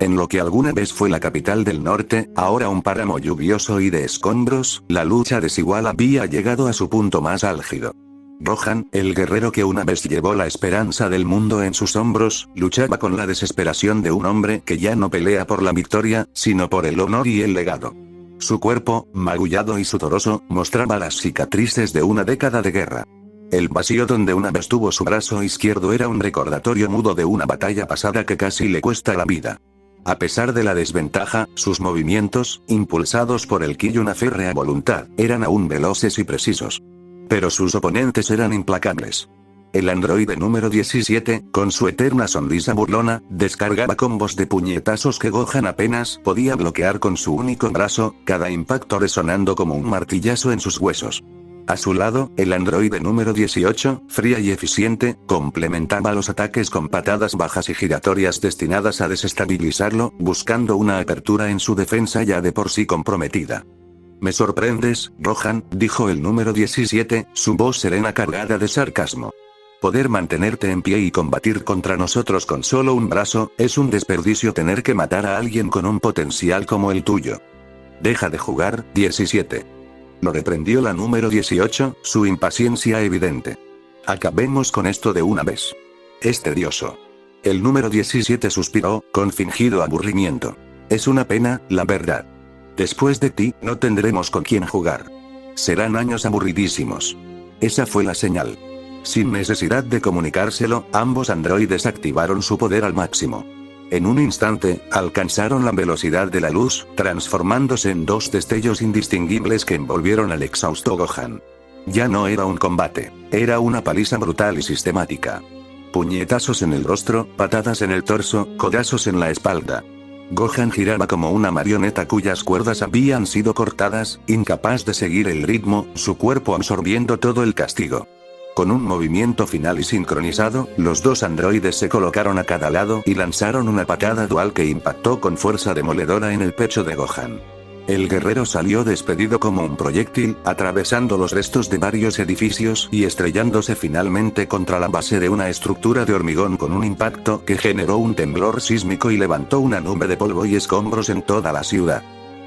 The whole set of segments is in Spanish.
En lo que alguna vez fue la capital del norte, ahora un páramo lluvioso y de escombros, la lucha desigual había llegado a su punto más álgido. Rohan, el guerrero que una vez llevó la esperanza del mundo en sus hombros, luchaba con la desesperación de un hombre que ya no pelea por la victoria, sino por el honor y el legado. Su cuerpo, magullado y sudoroso, mostraba las cicatrices de una década de guerra. El vacío donde una vez tuvo su brazo izquierdo era un recordatorio mudo de una batalla pasada que casi le cuesta la vida. A pesar de la desventaja, sus movimientos, impulsados por el ki y una férrea voluntad, eran aún veloces y precisos. Pero sus oponentes eran implacables. El androide número 17, con su eterna sonrisa burlona, descargaba combos de puñetazos que Gohan apenas podía bloquear con su único brazo, cada impacto resonando como un martillazo en sus huesos. A su lado, el androide número 18, fría y eficiente, complementaba los ataques con patadas bajas y giratorias destinadas a desestabilizarlo, buscando una apertura en su defensa ya de por sí comprometida. «Me sorprendes, Rohan», dijo el número 17, su voz serena cargada de sarcasmo. «Poder mantenerte en pie y combatir contra nosotros con solo un brazo, es un desperdicio tener que matar a alguien con un potencial como el tuyo. Deja de jugar, 17». Lo reprendió la número 18, su impaciencia evidente. «Acabemos con esto de una vez. Es tedioso». El número 17 suspiró, con fingido aburrimiento. «Es una pena, la verdad. Después de ti, no tendremos con quién jugar. Serán años aburridísimos». Esa fue la señal. Sin necesidad de comunicárselo, ambos androides activaron su poder al máximo. En un instante, alcanzaron la velocidad de la luz, transformándose en dos destellos indistinguibles que envolvieron al exhausto Gohan. Ya no era un combate, era una paliza brutal y sistemática. Puñetazos en el rostro, patadas en el torso, codazos en la espalda. Gohan giraba como una marioneta cuyas cuerdas habían sido cortadas, incapaz de seguir el ritmo, su cuerpo absorbiendo todo el castigo. Con un movimiento final y sincronizado, los dos androides se colocaron a cada lado y lanzaron una patada dual que impactó con fuerza demoledora en el pecho de Gohan. El guerrero salió despedido como un proyectil, atravesando los restos de varios edificios y estrellándose finalmente contra la base de una estructura de hormigón con un impacto que generó un temblor sísmico y levantó una nube de polvo y escombros en toda la ciudad.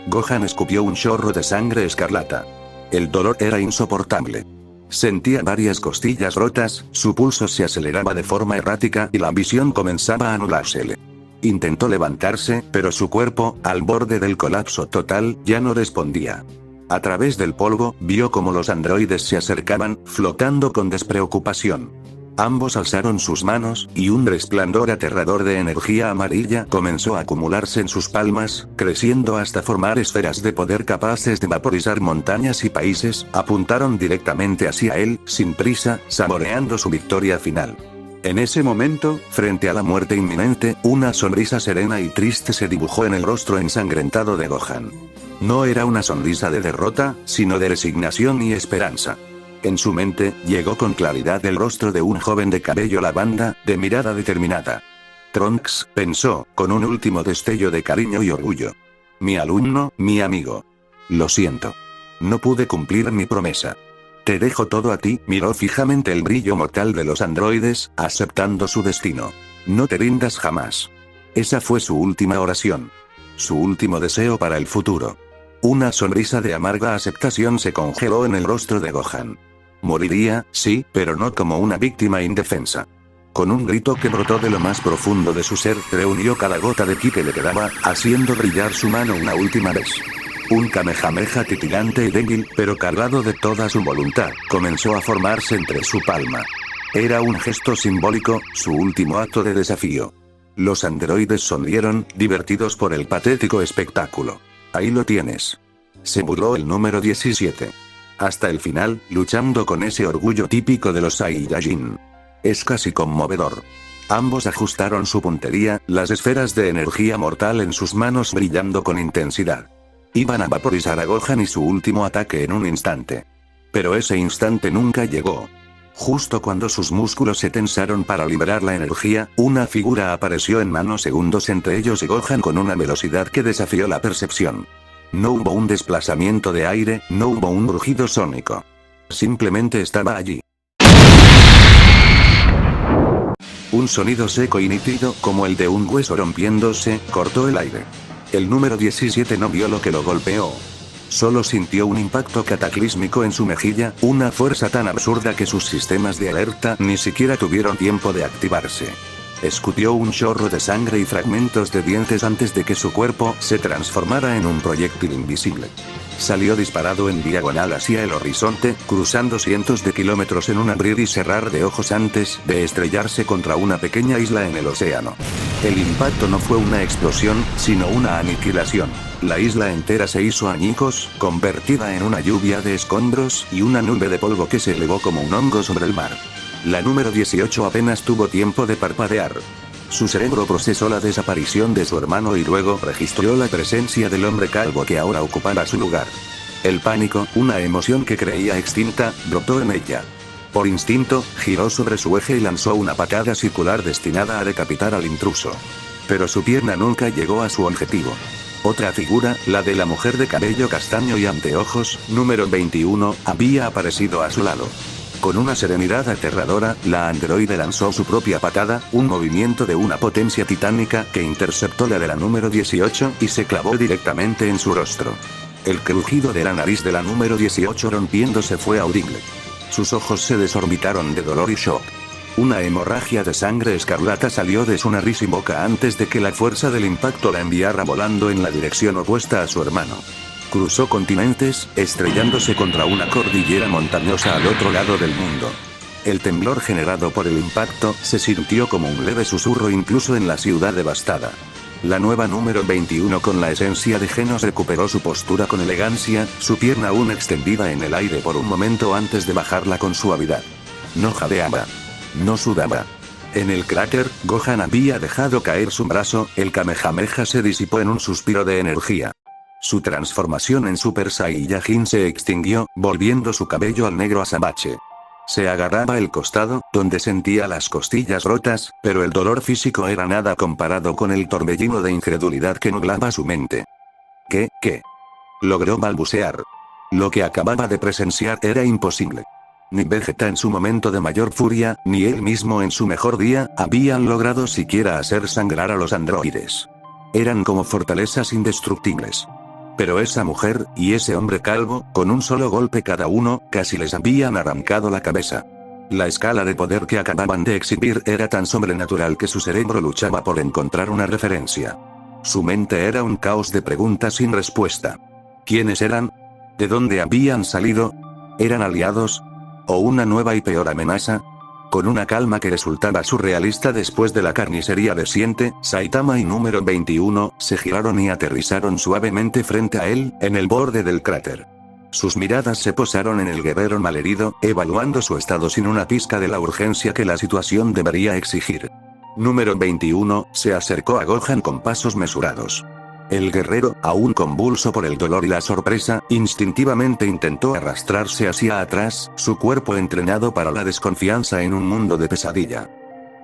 Gohan escupió un chorro de sangre escarlata. El dolor era insoportable. Sentía varias costillas rotas, su pulso se aceleraba de forma errática y la visión comenzaba a anulársele. Intentó levantarse, pero su cuerpo, al borde del colapso total, ya no respondía. A través del polvo, vio cómo los androides se acercaban, flotando con despreocupación. Ambos alzaron sus manos, y un resplandor aterrador de energía amarilla comenzó a acumularse en sus palmas, creciendo hasta formar esferas de poder capaces de vaporizar montañas y países. Apuntaron directamente hacia él, sin prisa, saboreando su victoria final. En ese momento, frente a la muerte inminente, una sonrisa serena y triste se dibujó en el rostro ensangrentado de Gohan. No era una sonrisa de derrota, sino de resignación y esperanza. En su mente, llegó con claridad el rostro de un joven de cabello lavanda, de mirada determinada. Trunks, pensó, con un último destello de cariño y orgullo. Mi alumno, mi amigo. Lo siento. No pude cumplir mi promesa. Te dejo todo a ti, miró fijamente el brillo mortal de los androides, aceptando su destino. No te rindas jamás. Esa fue su última oración. Su último deseo para el futuro. Una sonrisa de amarga aceptación se congeló en el rostro de Gohan. Moriría, sí, pero no como una víctima indefensa. Con un grito que brotó de lo más profundo de su ser, reunió cada gota de ki que le quedaba, haciendo brillar su mano una última vez. Un kamehameha titilante y débil, pero cargado de toda su voluntad, comenzó a formarse entre su palma. Era un gesto simbólico, su último acto de desafío. Los androides sonrieron, divertidos por el patético espectáculo. Ahí lo tienes. Se burló el número 17. Hasta el final, luchando con ese orgullo típico de los Saiyajin. Es casi conmovedor. Ambos ajustaron su puntería, las esferas de energía mortal en sus manos brillando con intensidad. Iban a vaporizar a Gohan y su último ataque en un instante. Pero ese instante nunca llegó. Justo cuando sus músculos se tensaron para liberar la energía, una figura apareció en nanosegundos entre ellos y Gohan con una velocidad que desafió la percepción. No hubo un desplazamiento de aire, no hubo un rugido sónico. Simplemente estaba allí. Un sonido seco y nítido, como el de un hueso rompiéndose, cortó el aire. El número 17 no vio lo que lo golpeó. Solo sintió un impacto cataclísmico en su mejilla, una fuerza tan absurda que sus sistemas de alerta ni siquiera tuvieron tiempo de activarse. Escupió un chorro de sangre y fragmentos de dientes antes de que su cuerpo se transformara en un proyectil invisible. Salió disparado en diagonal hacia el horizonte, cruzando cientos de kilómetros en un abrir y cerrar de ojos antes de estrellarse contra una pequeña isla en el océano. El impacto no fue una explosión, sino una aniquilación. La isla entera se hizo añicos, convertida en una lluvia de escombros y una nube de polvo que se elevó como un hongo sobre el mar. La número 18 apenas tuvo tiempo de parpadear. Su cerebro procesó la desaparición de su hermano y luego registró la presencia del hombre calvo que ahora ocupaba su lugar. El pánico, una emoción que creía extinta, brotó en ella. Por instinto, giró sobre su eje y lanzó una patada circular destinada a decapitar al intruso. Pero su pierna nunca llegó a su objetivo. Otra figura, la de la mujer de cabello castaño y anteojos, número 21, había aparecido a su lado. Con una serenidad aterradora, la androide lanzó su propia patada, un movimiento de una potencia titánica que interceptó la de la número 18 y se clavó directamente en su rostro. El crujido de la nariz de la número 18 rompiéndose fue audible. Sus ojos se desorbitaron de dolor y shock. Una hemorragia de sangre escarlata salió de su nariz y boca antes de que la fuerza del impacto la enviara volando en la dirección opuesta a su hermano. Cruzó continentes, estrellándose contra una cordillera montañosa al otro lado del mundo. El temblor generado por el impacto se sintió como un leve susurro incluso en la ciudad devastada. La nueva número 21 con la esencia de Genos recuperó su postura con elegancia, su pierna aún extendida en el aire por un momento antes de bajarla con suavidad. No jadeaba. No sudaba. En el cráter, Gohan había dejado caer su brazo, el Kamehameha se disipó en un suspiro de energía. Su transformación en Super Saiyajin se extinguió, volviendo su cabello al negro azabache. Se agarraba el costado, donde sentía las costillas rotas, pero el dolor físico era nada comparado con el torbellino de incredulidad que nublaba su mente. ¿Qué? Logró balbucear. Lo que acababa de presenciar era imposible. Ni Vegeta en su momento de mayor furia, ni él mismo en su mejor día, habían logrado siquiera hacer sangrar a los androides. Eran como fortalezas indestructibles. Pero esa mujer, y ese hombre calvo, con un solo golpe cada uno, casi les habían arrancado la cabeza. La escala de poder que acababan de exhibir era tan sobrenatural que su cerebro luchaba por encontrar una referencia. Su mente era un caos de preguntas sin respuesta. ¿Quiénes eran? ¿De dónde habían salido? ¿Eran aliados? ¿O una nueva y peor amenaza? Con una calma que resultaba surrealista después de la carnicería reciente, Saitama y número 21 se giraron y aterrizaron suavemente frente a él, en el borde del cráter. Sus miradas se posaron en el guerrero malherido, evaluando su estado sin una pizca de la urgencia que la situación debería exigir. Número 21 se acercó a Gohan con pasos mesurados. El guerrero, aún convulso por el dolor y la sorpresa, instintivamente intentó arrastrarse hacia atrás, su cuerpo entrenado para la desconfianza en un mundo de pesadilla.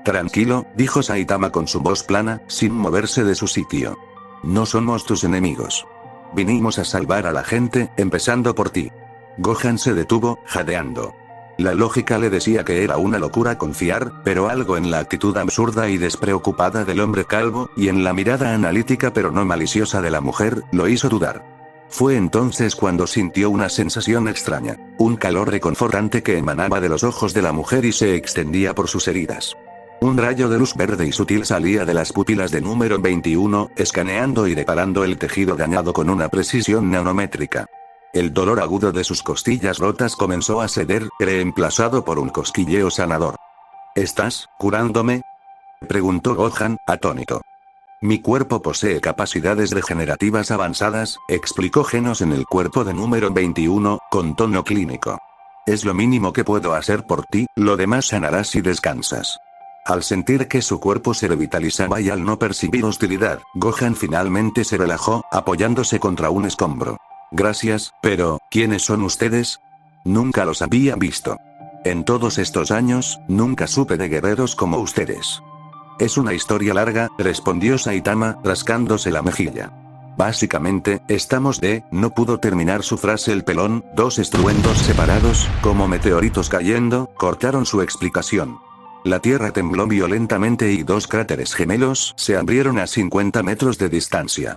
Tranquilo, dijo Saitama con su voz plana, sin moverse de su sitio. No somos tus enemigos. Vinimos a salvar a la gente, empezando por ti. Gohan se detuvo, jadeando. La lógica le decía que era una locura confiar, pero algo en la actitud absurda y despreocupada del hombre calvo, y en la mirada analítica pero no maliciosa de la mujer, lo hizo dudar. Fue entonces cuando sintió una sensación extraña, un calor reconfortante que emanaba de los ojos de la mujer y se extendía por sus heridas. Un rayo de luz verde y sutil salía de las pupilas de número 21, escaneando y reparando el tejido dañado con una precisión nanométrica. El dolor agudo de sus costillas rotas comenzó a ceder, reemplazado por un cosquilleo sanador. ¿Estás curándome?, preguntó Gohan, atónito. Mi cuerpo posee capacidades regenerativas avanzadas, explicó Genos en el cuerpo de número 21, con tono clínico. Es lo mínimo que puedo hacer por ti, lo demás sanarás si descansas. Al sentir que su cuerpo se revitalizaba y al no percibir hostilidad, Gohan finalmente se relajó, apoyándose contra un escombro. Gracias, pero, ¿quiénes son ustedes? Nunca los había visto. En todos estos años, nunca supe de guerreros como ustedes. Es una historia larga, respondió Saitama, rascándose la mejilla. Básicamente, no pudo terminar su frase el pelón, dos estruendos separados, como meteoritos cayendo, cortaron su explicación. La tierra tembló violentamente y dos cráteres gemelos se abrieron a 50 metros de distancia.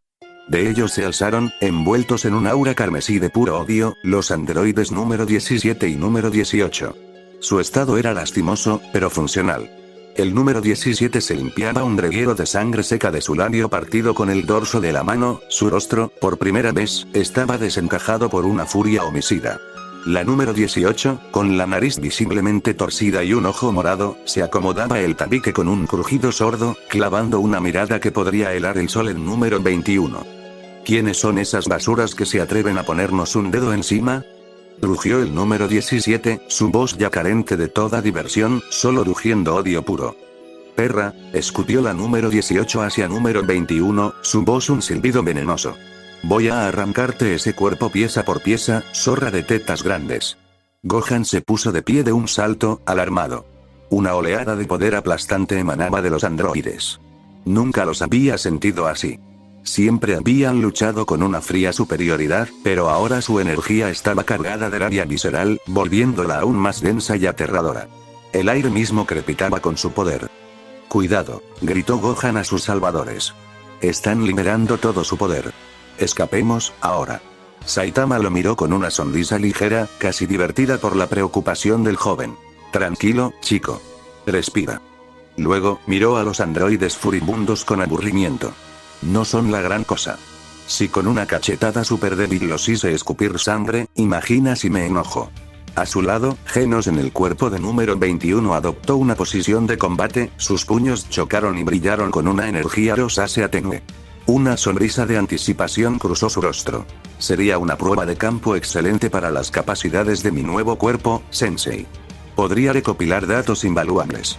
De ellos se alzaron, envueltos en un aura carmesí de puro odio, los androides número 17 y número 18. Su estado era lastimoso, pero funcional. El número 17 se limpiaba un reguero de sangre seca de su labio partido con el dorso de la mano, su rostro, por primera vez, estaba desencajado por una furia homicida. La número 18, con la nariz visiblemente torcida y un ojo morado, se acomodaba el tabique con un crujido sordo, clavando una mirada que podría helar el sol en número 21. ¿Quiénes son esas basuras que se atreven a ponernos un dedo encima? Rugió el número 17, su voz ya carente de toda diversión, solo rugiendo odio puro. Perra, escutió la número 18 hacia número 21, su voz un silbido venenoso. Voy a arrancarte ese cuerpo pieza por pieza, zorra de tetas grandes. Gohan se puso de pie de un salto, alarmado. Una oleada de poder aplastante emanaba de los androides. Nunca los había sentido así. Siempre habían luchado con una fría superioridad, pero ahora su energía estaba cargada de rabia visceral, volviéndola aún más densa y aterradora. El aire mismo crepitaba con su poder. Cuidado, gritó Gohan a sus salvadores. Están liberando todo su poder. Escapemos, ahora. Saitama lo miró con una sonrisa ligera, casi divertida por la preocupación del joven. Tranquilo, chico. Respira. Luego, miró a los androides furibundos con aburrimiento. No son la gran cosa. Si con una cachetada super débil los hice escupir sangre, imagina si me enojo. A su lado, Genos en el cuerpo de número 21 adoptó una posición de combate, sus puños chocaron y brillaron con una energía rosácea tenue. Una sonrisa de anticipación cruzó su rostro. Sería una prueba de campo excelente para las capacidades de mi nuevo cuerpo, Sensei. Podría recopilar datos invaluables.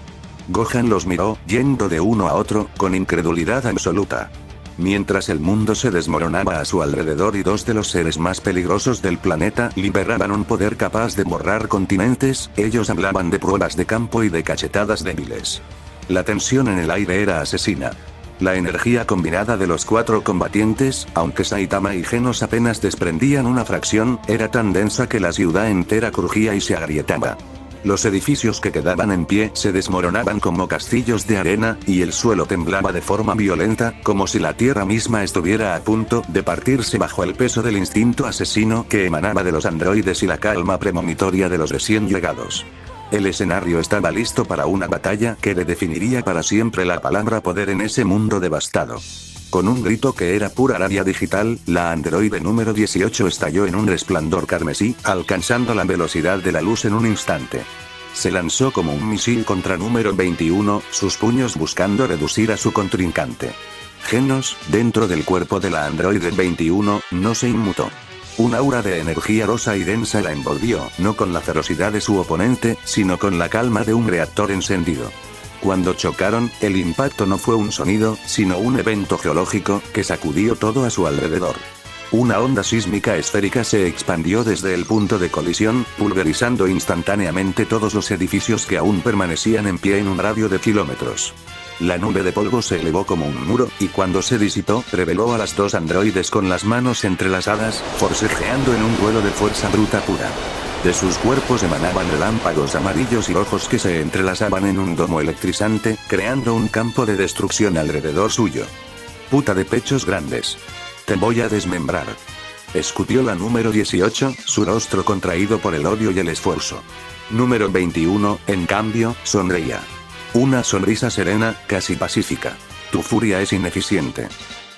Gohan los miró, yendo de uno a otro, con incredulidad absoluta. Mientras el mundo se desmoronaba a su alrededor y dos de los seres más peligrosos del planeta liberaban un poder capaz de borrar continentes, ellos hablaban de pruebas de campo y de cachetadas débiles. La tensión en el aire era asesina. La energía combinada de los cuatro combatientes, aunque Saitama y Genos apenas desprendían una fracción, era tan densa que la ciudad entera crujía y se agrietaba. Los edificios que quedaban en pie se desmoronaban como castillos de arena, y el suelo temblaba de forma violenta, como si la tierra misma estuviera a punto de partirse bajo el peso del instinto asesino que emanaba de los androides y la calma premonitoria de los recién llegados. El escenario estaba listo para una batalla que le definiría para siempre la palabra poder en ese mundo devastado. Con un grito que era pura rabia digital, la androide número 18 estalló en un resplandor carmesí, alcanzando la velocidad de la luz en un instante. Se lanzó como un misil contra número 21, sus puños buscando reducir a su contrincante. Genos, dentro del cuerpo de la androide 21, no se inmutó. Un aura de energía rosa y densa la envolvió, no con la ferocidad de su oponente, sino con la calma de un reactor encendido. Cuando chocaron, el impacto no fue un sonido, sino un evento geológico, que sacudió todo a su alrededor. Una onda sísmica esférica se expandió desde el punto de colisión, pulverizando instantáneamente todos los edificios que aún permanecían en pie en un radio de kilómetros. La nube de polvo se elevó como un muro, y cuando se disipó, reveló a las dos androides con las manos entrelazadas, forcejeando en un duelo de fuerza bruta pura. De sus cuerpos emanaban relámpagos amarillos y rojos que se entrelazaban en un domo electrizante, creando un campo de destrucción alrededor suyo. Puta de pechos grandes. Te voy a desmembrar. Escutió la número 18, su rostro contraído por el odio y el esfuerzo. Número 21, en cambio, sonreía. Una sonrisa serena, casi pacífica. Tu furia es ineficiente.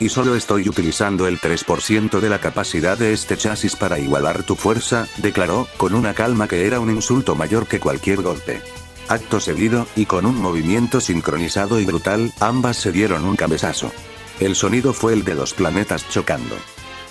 Y solo estoy utilizando el 3% de la capacidad de este chasis para igualar tu fuerza, declaró, con una calma que era un insulto mayor que cualquier golpe. Acto seguido, y con un movimiento sincronizado y brutal, ambas se dieron un cabezazo. El sonido fue el de dos planetas chocando.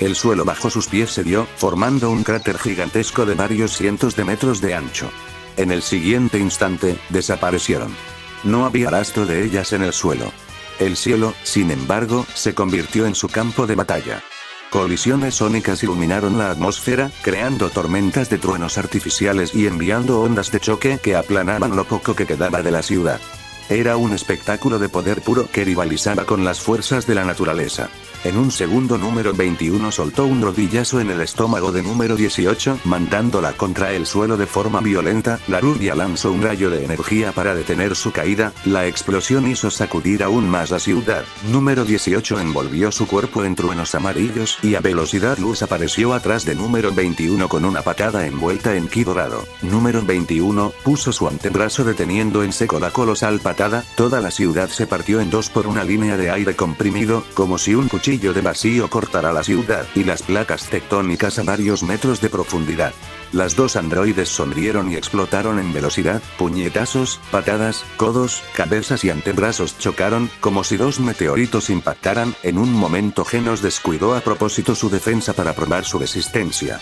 El suelo bajo sus pies se dio, formando un cráter gigantesco de varios cientos de metros de ancho. En el siguiente instante, desaparecieron. No había rastro de ellas en el suelo. El cielo, sin embargo, se convirtió en su campo de batalla. Colisiones sónicas iluminaron la atmósfera, creando tormentas de truenos artificiales y enviando ondas de choque que aplanaban lo poco que quedaba de la ciudad. Era un espectáculo de poder puro que rivalizaba con las fuerzas de la naturaleza. En un segundo número 21 soltó un rodillazo en el estómago de número 18, mandándola contra el suelo de forma violenta. La rubia lanzó un rayo de energía para detener su caída. La explosión hizo sacudir aún más la ciudad. Número 18 envolvió su cuerpo en truenos amarillos y a velocidad luz apareció atrás de número 21 con una patada envuelta en ki dorado. Número 21 puso su antebrazo deteniendo en seco la colosal patada. Toda la ciudad se partió en dos por una línea de aire comprimido, como si un cuchillo de vacío cortara la ciudad y las placas tectónicas a varios metros de profundidad. Las dos androides sonrieron y explotaron en velocidad. Puñetazos, patadas, codos, cabezas y antebrazos chocaron, como si dos meteoritos impactaran. En un momento Genos descuidó a propósito su defensa para probar su resistencia.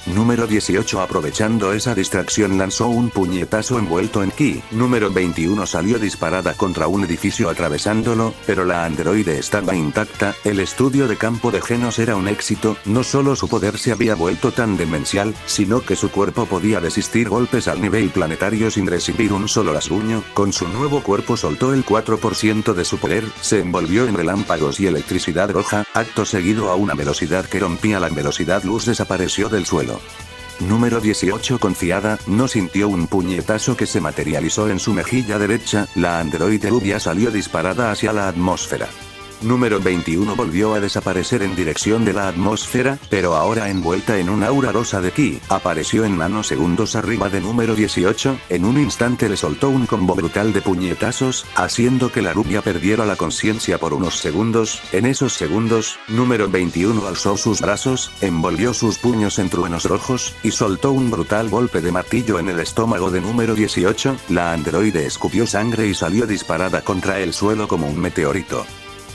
Número 18 aprovechando esa distracción lanzó un puñetazo envuelto en ki. Número 21 salió disparada contra un edificio atravesándolo, pero la androide estaba intacta. El estudio de campo de Genos era un éxito. No solo su poder se había vuelto tan demencial, sino que su cuerpo podía resistir golpes al nivel planetario sin recibir un solo rasguño. Con su nuevo cuerpo soltó el 4% de su poder, se envolvió en relámpagos y electricidad roja. Acto seguido a una velocidad que rompía la velocidad luz desapareció del suelo. Número 18 confiada, no sintió un puñetazo que se materializó en su mejilla derecha. La androide rubia salió disparada hacia la atmósfera. Número 21 volvió a desaparecer en dirección de la atmósfera, pero ahora envuelta en un aura rosa de ki. Apareció en nanosegundos arriba de número 18, en un instante le soltó un combo brutal de puñetazos, haciendo que la rubia perdiera la conciencia por unos segundos. En esos segundos, número 21 alzó sus brazos, envolvió sus puños en truenos rojos, y soltó un brutal golpe de martillo en el estómago de número 18. La androide escupió sangre y salió disparada contra el suelo como un meteorito.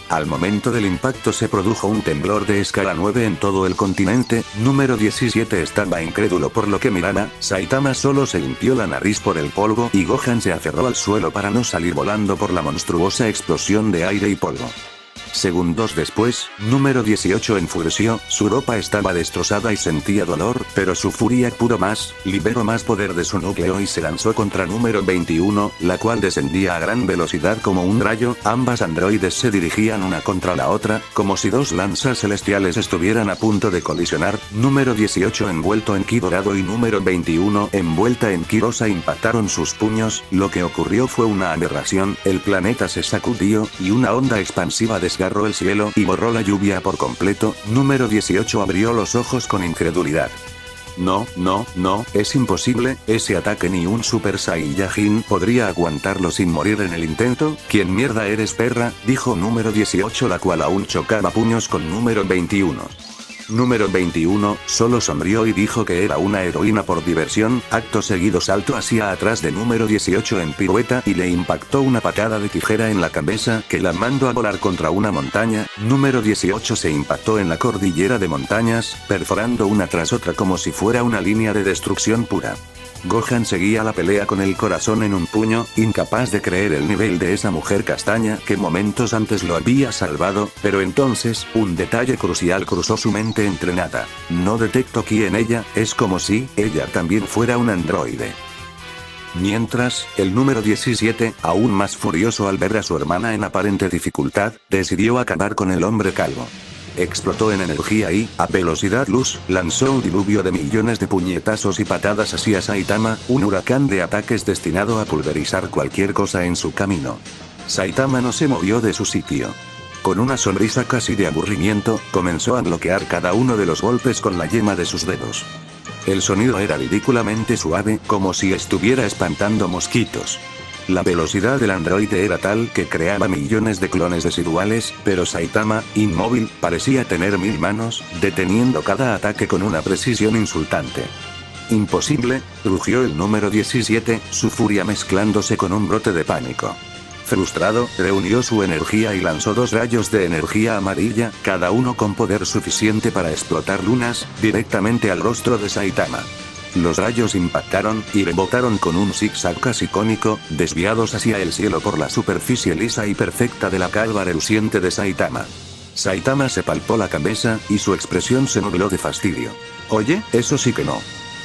Al momento del impacto se produjo un temblor de escala 9 en todo el continente. Número 17 estaba incrédulo por lo que miraba. Saitama solo se limpió la nariz por el polvo y Gohan se aferró al suelo para no salir volando por la monstruosa explosión de aire y polvo. Segundos después, número 18 enfureció, su ropa estaba destrozada y sentía dolor, pero su furia pudo más, liberó más poder de su núcleo y se lanzó contra número 21, la cual descendía a gran velocidad como un rayo. Ambas androides se dirigían una contra la otra, como si dos lanzas celestiales estuvieran a punto de colisionar. Número 18 envuelto en ki dorado y número 21 envuelta en ki rosa impactaron sus puños. Lo que ocurrió fue una aberración, el planeta se sacudió, y una onda expansiva desgarró el cielo y borró la lluvia por completo. Número 18 abrió los ojos con incredulidad. No, es imposible, ese ataque ni un Super Saiyajin podría aguantarlo sin morir en el intento. ¿Quién mierda eres, perra?, dijo número 18, la cual aún chocaba puños con número 21. Número 21 solo sonrió y dijo que era una heroína por diversión. Acto seguido saltó hacia atrás de número 18 en pirueta y le impactó una patada de tijera en la cabeza que la mandó a volar contra una montaña. Número 18 se impactó en la cordillera de montañas, perforando una tras otra como si fuera una línea de destrucción pura. Gohan seguía la pelea con el corazón en un puño, incapaz de creer el nivel de esa mujer castaña que momentos antes lo había salvado, pero entonces, un detalle crucial cruzó su mente entrenada. No detecto ki en ella, es como si ella también fuera un androide. Mientras, el número 17, aún más furioso al ver a su hermana en aparente dificultad, decidió acabar con el hombre calvo. Explotó en energía y, a velocidad luz, lanzó un diluvio de millones de puñetazos y patadas hacia Saitama, un huracán de ataques destinado a pulverizar cualquier cosa en su camino. Saitama no se movió de su sitio. Con una sonrisa casi de aburrimiento, comenzó a bloquear cada uno de los golpes con la yema de sus dedos. El sonido era ridículamente suave, como si estuviera espantando mosquitos. La velocidad del androide era tal que creaba millones de clones residuales, pero Saitama, inmóvil, parecía tener 1000 manos, deteniendo cada ataque con una precisión insultante. Imposible, rugió el número 17, su furia mezclándose con un brote de pánico. Frustrado, reunió su energía y lanzó 2 rayos de energía amarilla, cada uno con poder suficiente para explotar lunas, directamente al rostro de Saitama. Los rayos impactaron y rebotaron con un zigzag casi cónico, desviados hacia el cielo por la superficie lisa y perfecta de la calva reluciente de Saitama. Saitama se palpó la cabeza, y su expresión se nubló de fastidio. Oye, eso sí que no.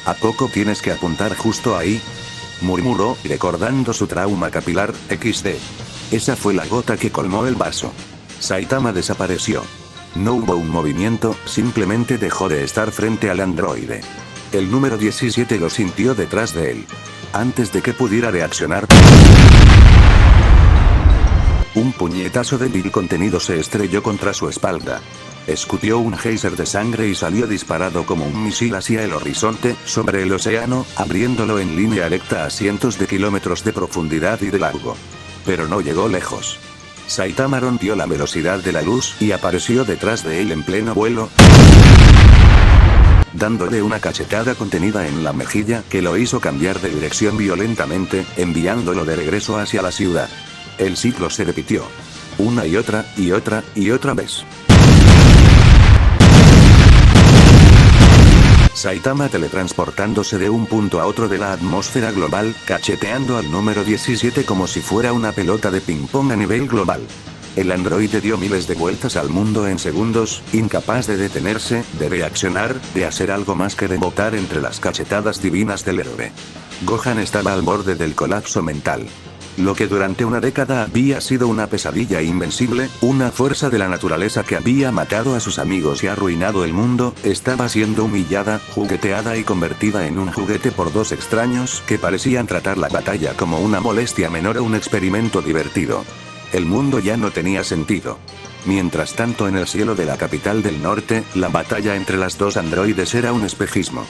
¿A poco tienes que apuntar justo ahí? murmuró, recordando su trauma capilar, XD. Esa fue la gota que colmó el vaso. Saitama desapareció. No hubo un movimiento, simplemente dejó de estar frente al androide. El número 17 lo sintió detrás de él. Antes de que pudiera reaccionar, un puñetazo débil contenido se estrelló contra su espalda. Escupió un geyser de sangre y salió disparado como un misil hacia el horizonte, sobre el océano, abriéndolo en línea recta a cientos de kilómetros de profundidad y de largo. Pero no llegó lejos. Saitama rompió la velocidad de la luz y apareció detrás de él en pleno vuelo, dándole una cachetada contenida en la mejilla que lo hizo cambiar de dirección violentamente, enviándolo de regreso hacia la ciudad. El ciclo se repitió. Una y otra vez. Saitama teletransportándose de un punto a otro de la atmósfera global, cacheteando al número 17 como si fuera una pelota de ping-pong a nivel global. El androide dio miles de vueltas al mundo en segundos, incapaz de detenerse, de reaccionar, de hacer algo más que rebotar entre las cachetadas divinas del héroe. Gohan estaba al borde del colapso mental. Lo que durante una década había sido una pesadilla invencible, una fuerza de la naturaleza que había matado a sus amigos y arruinado el mundo, estaba siendo humillada, jugueteada y convertida en un juguete por dos extraños que parecían tratar la batalla como una molestia menor o un experimento divertido. El mundo ya no tenía sentido. Mientras tanto, en el cielo de la capital del norte, la batalla entre las dos androides era un espejismo.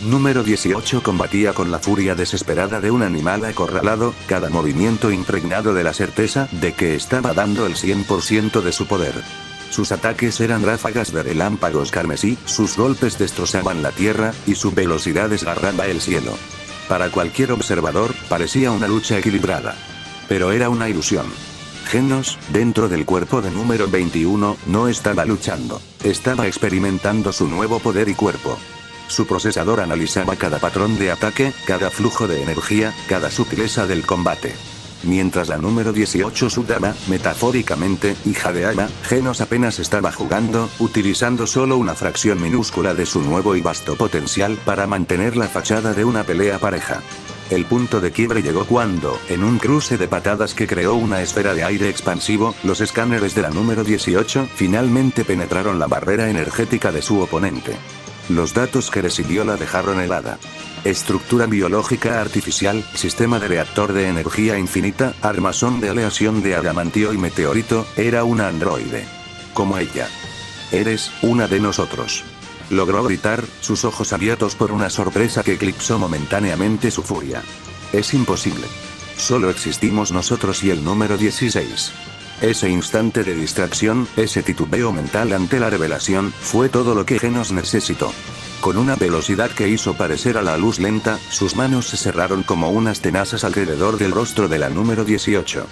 Número 18 combatía con la furia desesperada de un animal acorralado, cada movimiento impregnado de la certeza de que estaba dando el 100% de su poder. Sus ataques eran ráfagas de relámpagos carmesí, sus golpes destrozaban la tierra, y su velocidad desgarraba el cielo. Para cualquier observador, parecía una lucha equilibrada. Pero era una ilusión. Genos, dentro del cuerpo de número 21, no estaba luchando. Estaba experimentando su nuevo poder y cuerpo. Su procesador analizaba cada patrón de ataque, cada flujo de energía, cada sutileza del combate. Mientras la número 18 sudaba, metafóricamente, y jadeaba, Genos apenas estaba jugando, utilizando solo una fracción minúscula de su nuevo y vasto potencial para mantener la fachada de una pelea pareja. El punto de quiebre llegó cuando, en un cruce de patadas que creó una esfera de aire expansivo, los escáneres de la número 18 finalmente penetraron la barrera energética de su oponente. Los datos que recibió la dejaron helada. Estructura biológica artificial, sistema de reactor de energía infinita, armazón de aleación de adamantio y meteorito, era una androide. Como ella. Eres una de nosotros. Logró gritar, sus ojos abiertos por una sorpresa que eclipsó momentáneamente su furia. Es imposible. Solo existimos nosotros y el número 16. Ese instante de distracción, ese titubeo mental ante la revelación, fue todo lo que Genos necesitó. Con una velocidad que hizo parecer a la luz lenta, sus manos se cerraron como unas tenazas alrededor del rostro de la número 18.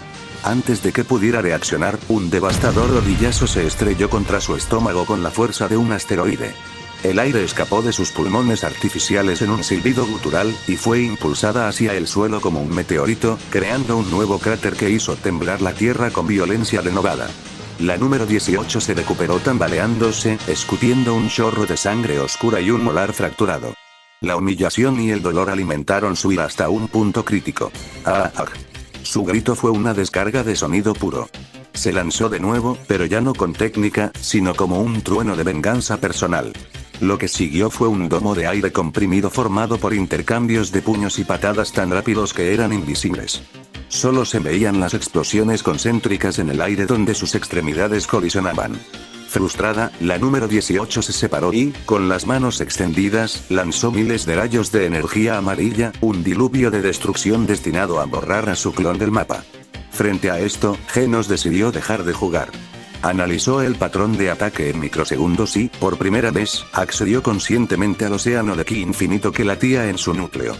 Antes de que pudiera reaccionar, un devastador rodillazo se estrelló contra su estómago con la fuerza de un asteroide. El aire escapó de sus pulmones artificiales en un silbido gutural, y fue impulsada hacia el suelo como un meteorito, creando un nuevo cráter que hizo temblar la Tierra con violencia renovada. La número 18 se recuperó tambaleándose, escupiendo un chorro de sangre oscura y un molar fracturado. La humillación y el dolor alimentaron su ira hasta un punto crítico. ¡Ah! Su grito fue una descarga de sonido puro. Se lanzó de nuevo, pero ya no con técnica, sino como un trueno de venganza personal. Lo que siguió fue un domo de aire comprimido formado por intercambios de puños y patadas tan rápidos que eran invisibles. Solo se veían las explosiones concéntricas en el aire donde sus extremidades colisionaban. Frustrada, la número 18 se separó y, con las manos extendidas, lanzó miles de rayos de energía amarilla, un diluvio de destrucción destinado a borrar a su clon del mapa. Frente a esto, Genos decidió dejar de jugar. Analizó el patrón de ataque en microsegundos y, por primera vez, accedió conscientemente al océano de ki infinito que latía en su núcleo.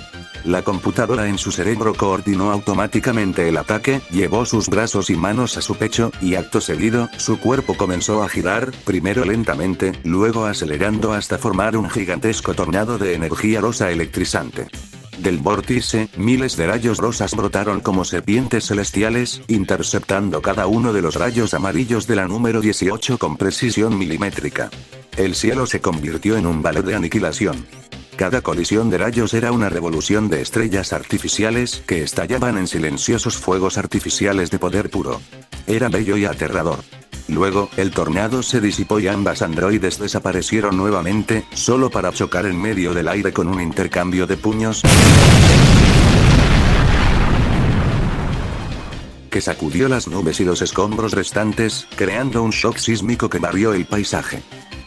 La computadora en su cerebro coordinó automáticamente el ataque, llevó sus brazos y manos a su pecho, y acto seguido, su cuerpo comenzó a girar, primero lentamente, luego acelerando hasta formar un gigantesco tornado de energía rosa electrizante. Del vórtice, miles de rayos rosas brotaron como serpientes celestiales, interceptando cada uno de los rayos amarillos de la número 18 con precisión milimétrica. El cielo se convirtió en un balón de aniquilación. Cada colisión de rayos era una revolución de estrellas artificiales que estallaban en silenciosos fuegos artificiales de poder puro. Era bello y aterrador. Luego, el tornado se disipó y ambas androides desaparecieron nuevamente, solo para chocar en medio del aire con un intercambio de puños que sacudió las nubes y los escombros restantes, creando un shock sísmico que barrió el paisaje.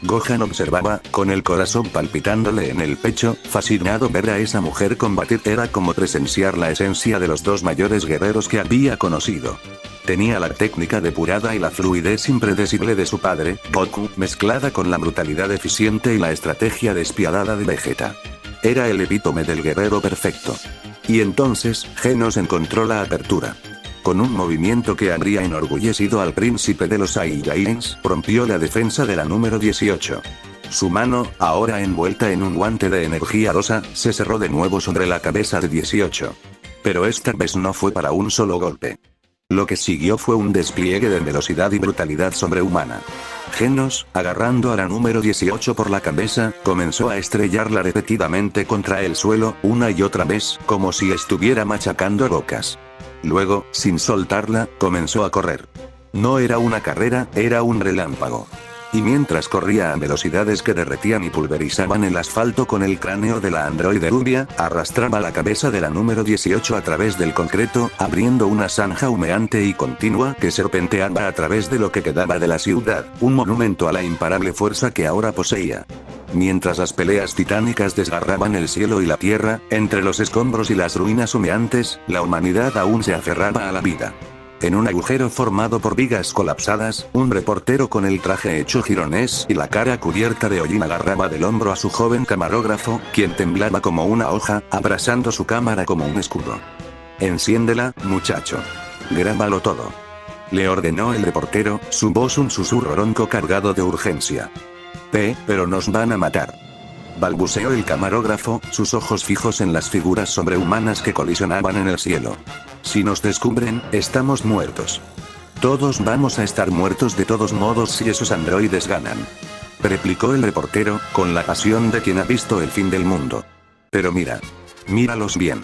Gohan observaba, con el corazón palpitándole en el pecho, fascinado ver a esa mujer combatir. Era como presenciar la esencia de los dos mayores guerreros que había conocido. Tenía la técnica depurada y la fluidez impredecible de su padre, Goku, mezclada con la brutalidad eficiente y la estrategia despiadada de Vegeta. Era el epítome del guerrero perfecto. Y entonces, Genos encontró la apertura. Con un movimiento que habría enorgullecido al príncipe de los Saiyajins, rompió la defensa de la número 18. Su mano, ahora envuelta en un guante de energía rosa, se cerró de nuevo sobre la cabeza de 18. Pero esta vez no fue para un solo golpe. Lo que siguió fue un despliegue de velocidad y brutalidad sobrehumana. Genos, agarrando a la número 18 por la cabeza, comenzó a estrellarla repetidamente contra el suelo, una y otra vez, como si estuviera machacando rocas. Luego, sin soltarla, comenzó a correr. No era una carrera, era un relámpago. Y mientras corría a velocidades que derretían y pulverizaban el asfalto con el cráneo de la androide rubia, arrastraba la cabeza de la número 18 a través del concreto, abriendo una zanja humeante y continua que serpenteaba a través de lo que quedaba de la ciudad, un monumento a la imparable fuerza que ahora poseía. Mientras las peleas titánicas desgarraban el cielo y la tierra, entre los escombros y las ruinas humeantes, la humanidad aún se aferraba a la vida. En un agujero formado por vigas colapsadas, un reportero con el traje hecho jirones y la cara cubierta de hollín agarraba del hombro a su joven camarógrafo, quien temblaba como una hoja, abrazando su cámara como un escudo. «Enciéndela, muchacho. Grábalo todo», le ordenó el reportero, su voz un susurro ronco cargado de urgencia. Pero nos van a matar», balbuceó el camarógrafo, sus ojos fijos en las figuras sobrehumanas que colisionaban en el cielo. «Si nos descubren, estamos muertos. Todos vamos a estar muertos de todos modos si esos androides ganan», replicó el reportero, con la pasión de quien ha visto el fin del mundo. «Pero míralos bien.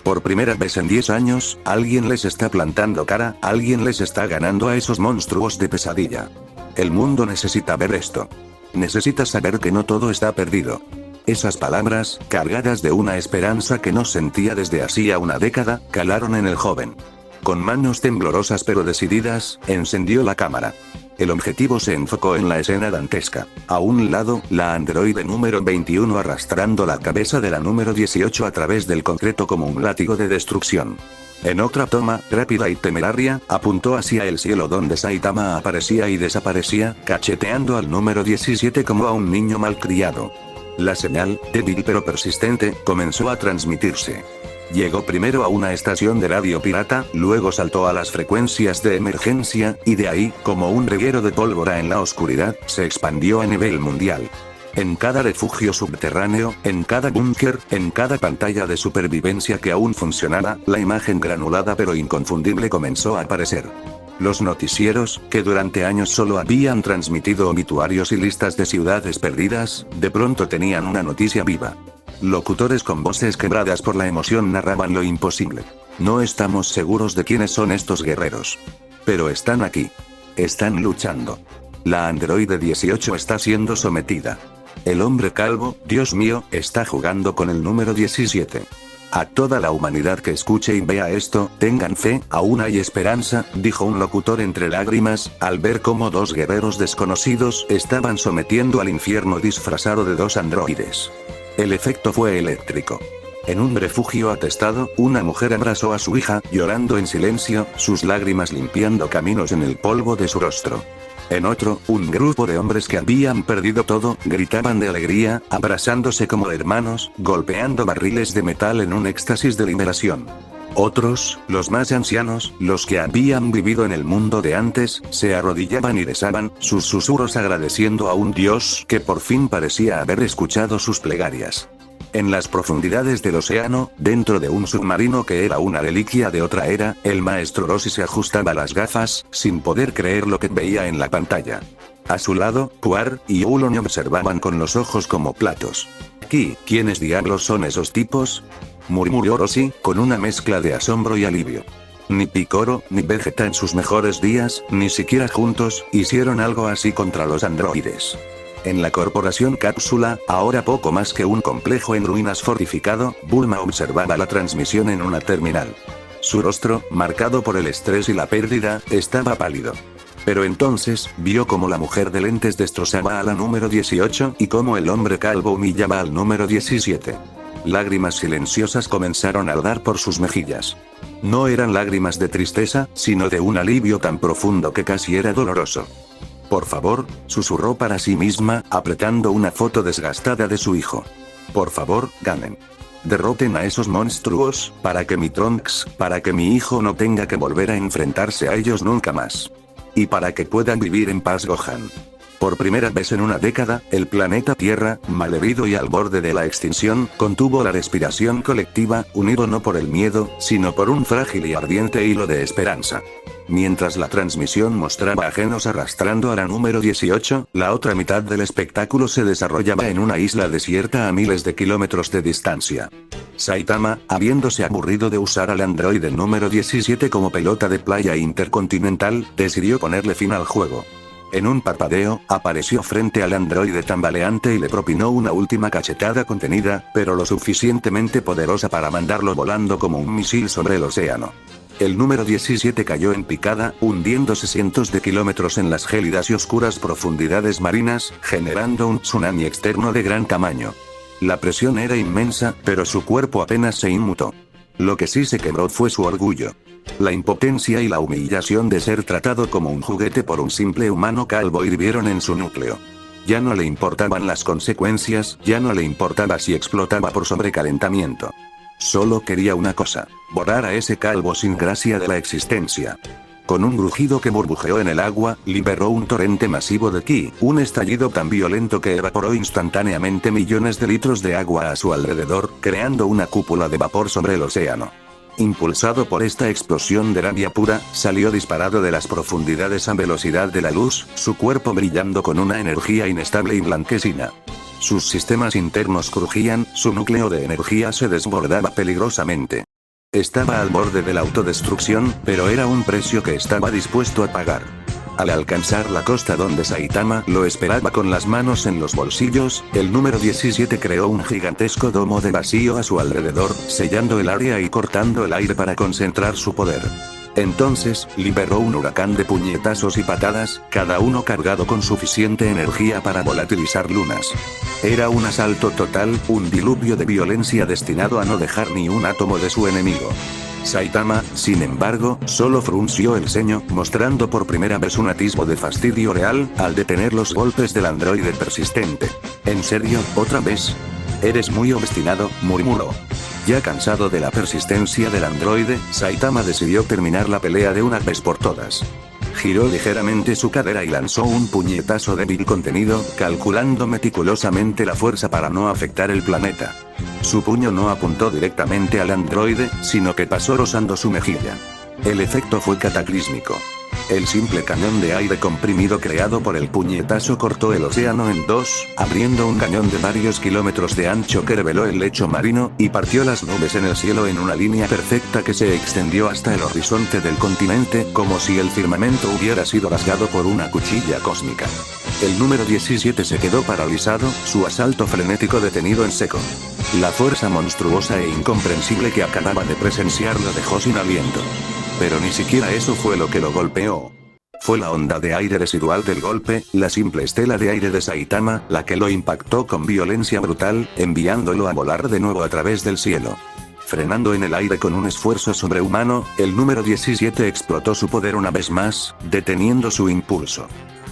Por primera vez en 10 años, alguien les está plantando cara, alguien les está ganando a esos monstruos de pesadilla. El mundo necesita ver esto. Necesita saber que no todo está perdido». Esas palabras, cargadas de una esperanza que no sentía desde hacía una década, calaron en el joven. Con manos temblorosas pero decididas, encendió la cámara. El objetivo se enfocó en la escena dantesca. A un lado, la androide número 21 arrastrando la cabeza de la número 18 a través del concreto como un látigo de destrucción. En otra toma, rápida y temeraria, apuntó hacia el cielo donde Saitama aparecía y desaparecía, cacheteando al número 17 como a un niño malcriado. La señal, débil pero persistente, comenzó a transmitirse. Llegó primero a una estación de radio pirata, luego saltó a las frecuencias de emergencia, y de ahí, como un reguero de pólvora en la oscuridad, se expandió a nivel mundial. En cada refugio subterráneo, en cada búnker, en cada pantalla de supervivencia que aún funcionaba, la imagen granulada pero inconfundible comenzó a aparecer. Los noticieros, que durante años solo habían transmitido obituarios y listas de ciudades perdidas, de pronto tenían una noticia viva. Locutores con voces quebradas por la emoción narraban lo imposible. «No estamos seguros de quiénes son estos guerreros. Pero están aquí. Están luchando. La androide 18 está siendo sometida. El hombre calvo, Dios mío, está jugando con el número 17. A toda la humanidad que escuche y vea esto, tengan fe, aún hay esperanza», dijo un locutor entre lágrimas, al ver cómo dos guerreros desconocidos estaban sometiendo al infierno disfrazado de dos androides. El efecto fue eléctrico. En un refugio atestado, una mujer abrazó a su hija, llorando en silencio, sus lágrimas limpiando caminos en el polvo de su rostro. En otro, un grupo de hombres que habían perdido todo, gritaban de alegría, abrazándose como hermanos, golpeando barriles de metal en un éxtasis de liberación. Otros, los más ancianos, los que habían vivido en el mundo de antes, se arrodillaban y besaban sus susurros agradeciendo a un dios que por fin parecía haber escuchado sus plegarias. En las profundidades del océano, dentro de un submarino que era una reliquia de otra era, el maestro Roshi se ajustaba las gafas, sin poder creer lo que veía en la pantalla. A su lado, Puar y Ulon observaban con los ojos como platos. ¿Quiénes diablos son esos tipos? Murmuró Orochi, con una mezcla de asombro y alivio. Ni Picoro, ni Vegeta en sus mejores días, ni siquiera juntos, hicieron algo así contra los androides. En la corporación Cápsula, ahora poco más que un complejo en ruinas fortificado, Bulma observaba la transmisión en una terminal. Su rostro, marcado por el estrés y la pérdida, estaba pálido. Pero entonces, vio cómo la mujer de lentes destrozaba a la número 18 y cómo el hombre calvo humillaba al número 17. Lágrimas silenciosas comenzaron a rodar por sus mejillas. No eran lágrimas de tristeza, sino de un alivio tan profundo que casi era doloroso. Por favor, susurró para sí misma, apretando una foto desgastada de su hijo. Por favor, ganen. Derroten a esos monstruos, para que mi Trunks, para que mi hijo no tenga que volver a enfrentarse a ellos nunca más. Y para que puedan vivir en paz Gohan. Por primera vez en una década, el planeta Tierra, malherido y al borde de la extinción, contuvo la respiración colectiva, unido no por el miedo, sino por un frágil y ardiente hilo de esperanza. Mientras la transmisión mostraba a Genos arrastrando a la número 18, la otra mitad del espectáculo se desarrollaba en una isla desierta a miles de kilómetros de distancia. Saitama, habiéndose aburrido de usar al androide número 17 como pelota de playa intercontinental, decidió ponerle fin al juego. En un parpadeo, apareció frente al androide tambaleante y le propinó una última cachetada contenida, pero lo suficientemente poderosa para mandarlo volando como un misil sobre el océano. El número 17 cayó en picada, hundiéndose cientos de kilómetros en las gélidas y oscuras profundidades marinas, generando un tsunami externo de gran tamaño. La presión era inmensa, pero su cuerpo apenas se inmutó. Lo que sí se quebró fue su orgullo. La impotencia y la humillación de ser tratado como un juguete por un simple humano calvo hirvieron en su núcleo. Ya no le importaban las consecuencias, ya no le importaba si explotaba por sobrecalentamiento. Solo quería una cosa: borrar a ese calvo sin gracia de la existencia. Con un rugido que burbujeó en el agua, liberó un torrente masivo de ki, un estallido tan violento que evaporó instantáneamente millones de litros de agua a su alrededor, creando una cúpula de vapor sobre el océano. Impulsado por esta explosión de rabia pura, salió disparado de las profundidades a velocidad de la luz, su cuerpo brillando con una energía inestable y blanquecina. Sus sistemas internos crujían, su núcleo de energía se desbordaba peligrosamente. Estaba al borde de la autodestrucción, pero era un precio que estaba dispuesto a pagar. Al alcanzar la costa donde Saitama lo esperaba con las manos en los bolsillos, el número 17 creó un gigantesco domo de vacío a su alrededor, sellando el área y cortando el aire para concentrar su poder. Entonces, liberó un huracán de puñetazos y patadas, cada uno cargado con suficiente energía para volatilizar lunas. Era un asalto total, un diluvio de violencia destinado a no dejar ni un átomo de su enemigo. Saitama, sin embargo, solo frunció el ceño, mostrando por primera vez un atisbo de fastidio real, al detener los golpes del androide persistente. ¿En serio, otra vez? Eres muy obstinado, murmuró. Ya cansado de la persistencia del androide, Saitama decidió terminar la pelea de una vez por todas. Giró ligeramente su cadera y lanzó un puñetazo débil contenido, calculando meticulosamente la fuerza para no afectar el planeta. Su puño no apuntó directamente al androide, sino que pasó rozando su mejilla. El efecto fue cataclísmico. El simple cañón de aire comprimido creado por el puñetazo cortó el océano en dos, abriendo un cañón de varios kilómetros de ancho que reveló el lecho marino, y partió las nubes en el cielo en una línea perfecta que se extendió hasta el horizonte del continente, como si el firmamento hubiera sido rasgado por una cuchilla cósmica. El número 17 se quedó paralizado, su asalto frenético detenido en seco. La fuerza monstruosa e incomprensible que acababa de presenciar lo dejó sin aliento. Pero ni siquiera eso fue lo que lo golpeó. Fue la onda de aire residual del golpe, la simple estela de aire de Saitama, la que lo impactó con violencia brutal, enviándolo a volar de nuevo a través del cielo. Frenando en el aire con un esfuerzo sobrehumano, el número 17 explotó su poder una vez más, deteniendo su impulso.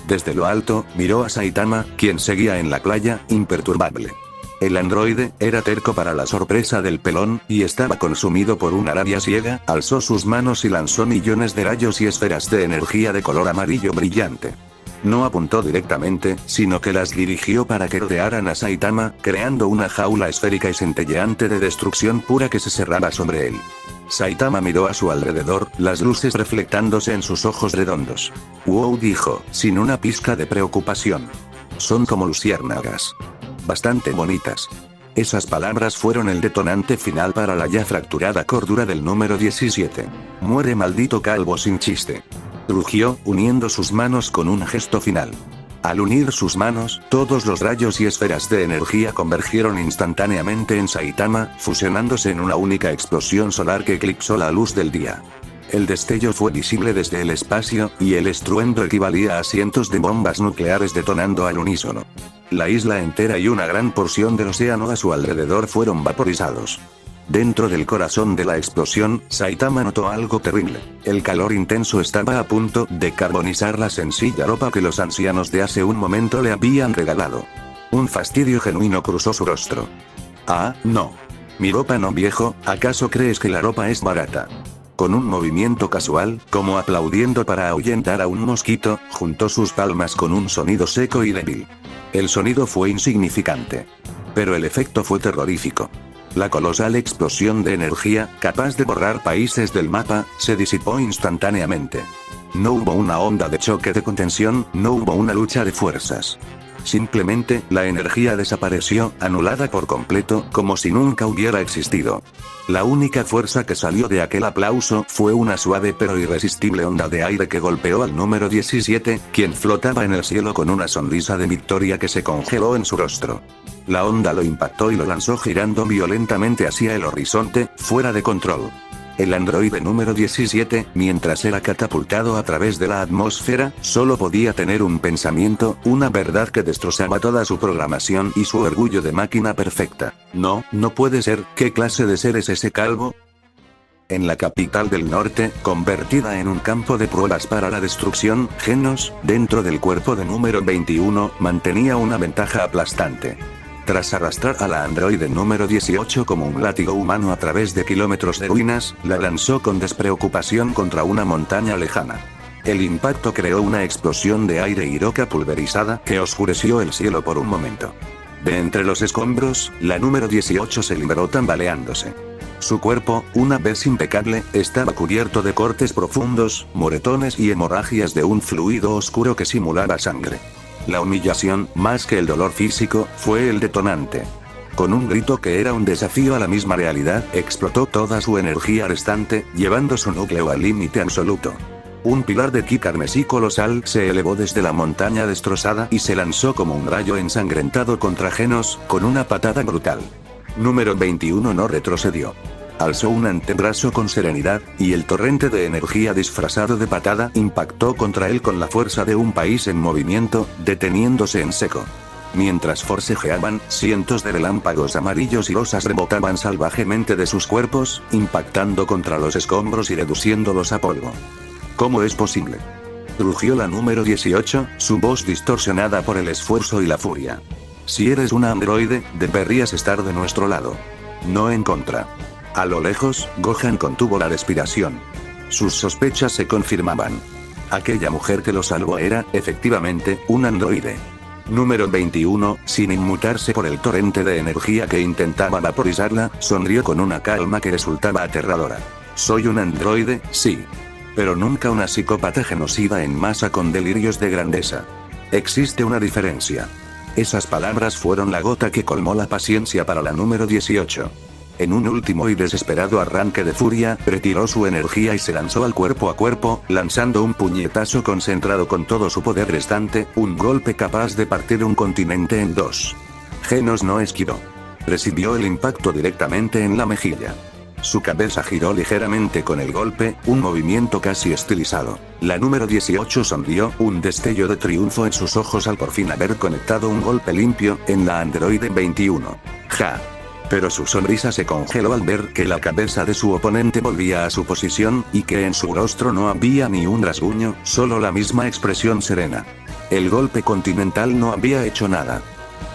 Desde lo alto, miró a Saitama, quien seguía en la playa, imperturbable. El androide era terco para la sorpresa del pelón, y estaba consumido por una rabia ciega, alzó sus manos y lanzó millones de rayos y esferas de energía de color amarillo brillante. No apuntó directamente, sino que las dirigió para que rodearan a Saitama, creando una jaula esférica y centelleante de destrucción pura que se cerraba sobre él. Saitama miró a su alrededor, las luces reflectándose en sus ojos redondos. «Wow», dijo, sin una pizca de preocupación. «Son como luciérnagas. Bastante bonitas. Esas palabras fueron el detonante final para la ya fracturada cordura del número 17. Muere maldito calvo sin chiste. Rugió, uniendo sus manos con un gesto final. Al unir sus manos, todos los rayos y esferas de energía convergieron instantáneamente en Saitama, fusionándose en una única explosión solar que eclipsó la luz del día. El destello fue visible desde el espacio, y el estruendo equivalía a cientos de bombas nucleares detonando al unísono. La isla entera y una gran porción del océano a su alrededor fueron vaporizados. Dentro del corazón de la explosión, Saitama notó algo terrible. El calor intenso estaba a punto de carbonizar la sencilla ropa que los ancianos de hace un momento le habían regalado. Un fastidio genuino cruzó su rostro. Ah, no. Mi ropa no, viejo, ¿acaso crees que la ropa es barata? Con un movimiento casual, como aplaudiendo para ahuyentar a un mosquito, juntó sus palmas con un sonido seco y débil. El sonido fue insignificante. Pero el efecto fue terrorífico. La colosal explosión de energía, capaz de borrar países del mapa, se disipó instantáneamente. No hubo una onda de choque de contención, no hubo una lucha de fuerzas. Simplemente, la energía desapareció, anulada por completo, como si nunca hubiera existido. La única fuerza que salió de aquel aplauso fue una suave pero irresistible onda de aire que golpeó al número 17, quien flotaba en el cielo con una sonrisa de victoria que se congeló en su rostro. La onda lo impactó y lo lanzó girando violentamente hacia el horizonte, fuera de control. El androide número 17, mientras era catapultado a través de la atmósfera, solo podía tener un pensamiento, una verdad que destrozaba toda su programación y su orgullo de máquina perfecta. No, no puede ser, ¿qué clase de ser es ese calvo? En la capital del norte, convertida en un campo de pruebas para la destrucción, Genos, dentro del cuerpo de número 21, mantenía una ventaja aplastante. Tras arrastrar a la androide número 18 como un látigo humano a través de kilómetros de ruinas, la lanzó con despreocupación contra una montaña lejana. El impacto creó una explosión de aire y roca pulverizada que oscureció el cielo por un momento. De entre los escombros, la número 18 se liberó tambaleándose. Su cuerpo, una vez impecable, estaba cubierto de cortes profundos, moretones y hemorragias de un fluido oscuro que simulaba sangre. La humillación, más que el dolor físico, fue el detonante. Con un grito que era un desafío a la misma realidad, explotó toda su energía restante, llevando su núcleo al límite absoluto. Un pilar de ki carmesí colosal se elevó desde la montaña destrozada y se lanzó como un rayo ensangrentado contra Genos, con una patada brutal. Número 21 no retrocedió. Alzó un antebrazo con serenidad, y el torrente de energía disfrazado de patada impactó contra él con la fuerza de un país en movimiento, deteniéndose en seco. Mientras forcejeaban, cientos de relámpagos amarillos y rosas rebotaban salvajemente de sus cuerpos, impactando contra los escombros y reduciéndolos a polvo. ¿Cómo es posible? Rugió la número 18, su voz distorsionada por el esfuerzo y la furia. Si eres una androide, deberías estar de nuestro lado. No en contra. A lo lejos, Gohan contuvo la respiración. Sus sospechas se confirmaban. Aquella mujer que lo salvó era, efectivamente, un androide. Número 21, sin inmutarse por el torrente de energía que intentaba vaporizarla, sonrió con una calma que resultaba aterradora. Soy un androide, sí. Pero nunca una psicópata genocida en masa con delirios de grandeza. Existe una diferencia. Esas palabras fueron la gota que colmó la paciencia para la número 18. En un último y desesperado arranque de furia, retiró su energía y se lanzó al cuerpo a cuerpo, lanzando un puñetazo concentrado con todo su poder restante, un golpe capaz de partir un continente en dos. Genos no esquivó. Recibió el impacto directamente en la mejilla. Su cabeza giró ligeramente con el golpe, un movimiento casi estilizado. La número 18 sonrió, un destello de triunfo en sus ojos al por fin haber conectado un golpe limpio, en la androide 21. ¡Ja! Pero su sonrisa se congeló al ver que la cabeza de su oponente volvía a su posición, y que en su rostro no había ni un rasguño, solo la misma expresión serena. El golpe continental no había hecho nada.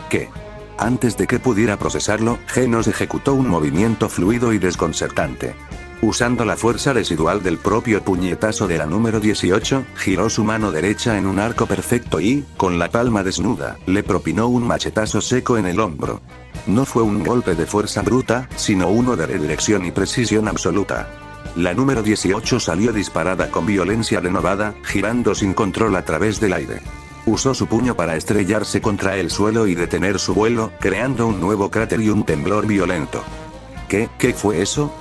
¿Qué? Antes de que pudiera procesarlo, Genos ejecutó un movimiento fluido y desconcertante. Usando la fuerza residual del propio puñetazo de la número 18, giró su mano derecha en un arco perfecto y, con la palma desnuda, le propinó un machetazo seco en el hombro. No fue un golpe de fuerza bruta, sino uno de redirección y precisión absoluta. La número 18 salió disparada con violencia renovada, girando sin control a través del aire. Usó su puño para estrellarse contra el suelo y detener su vuelo, creando un nuevo cráter y un temblor violento. ¿Qué fue eso?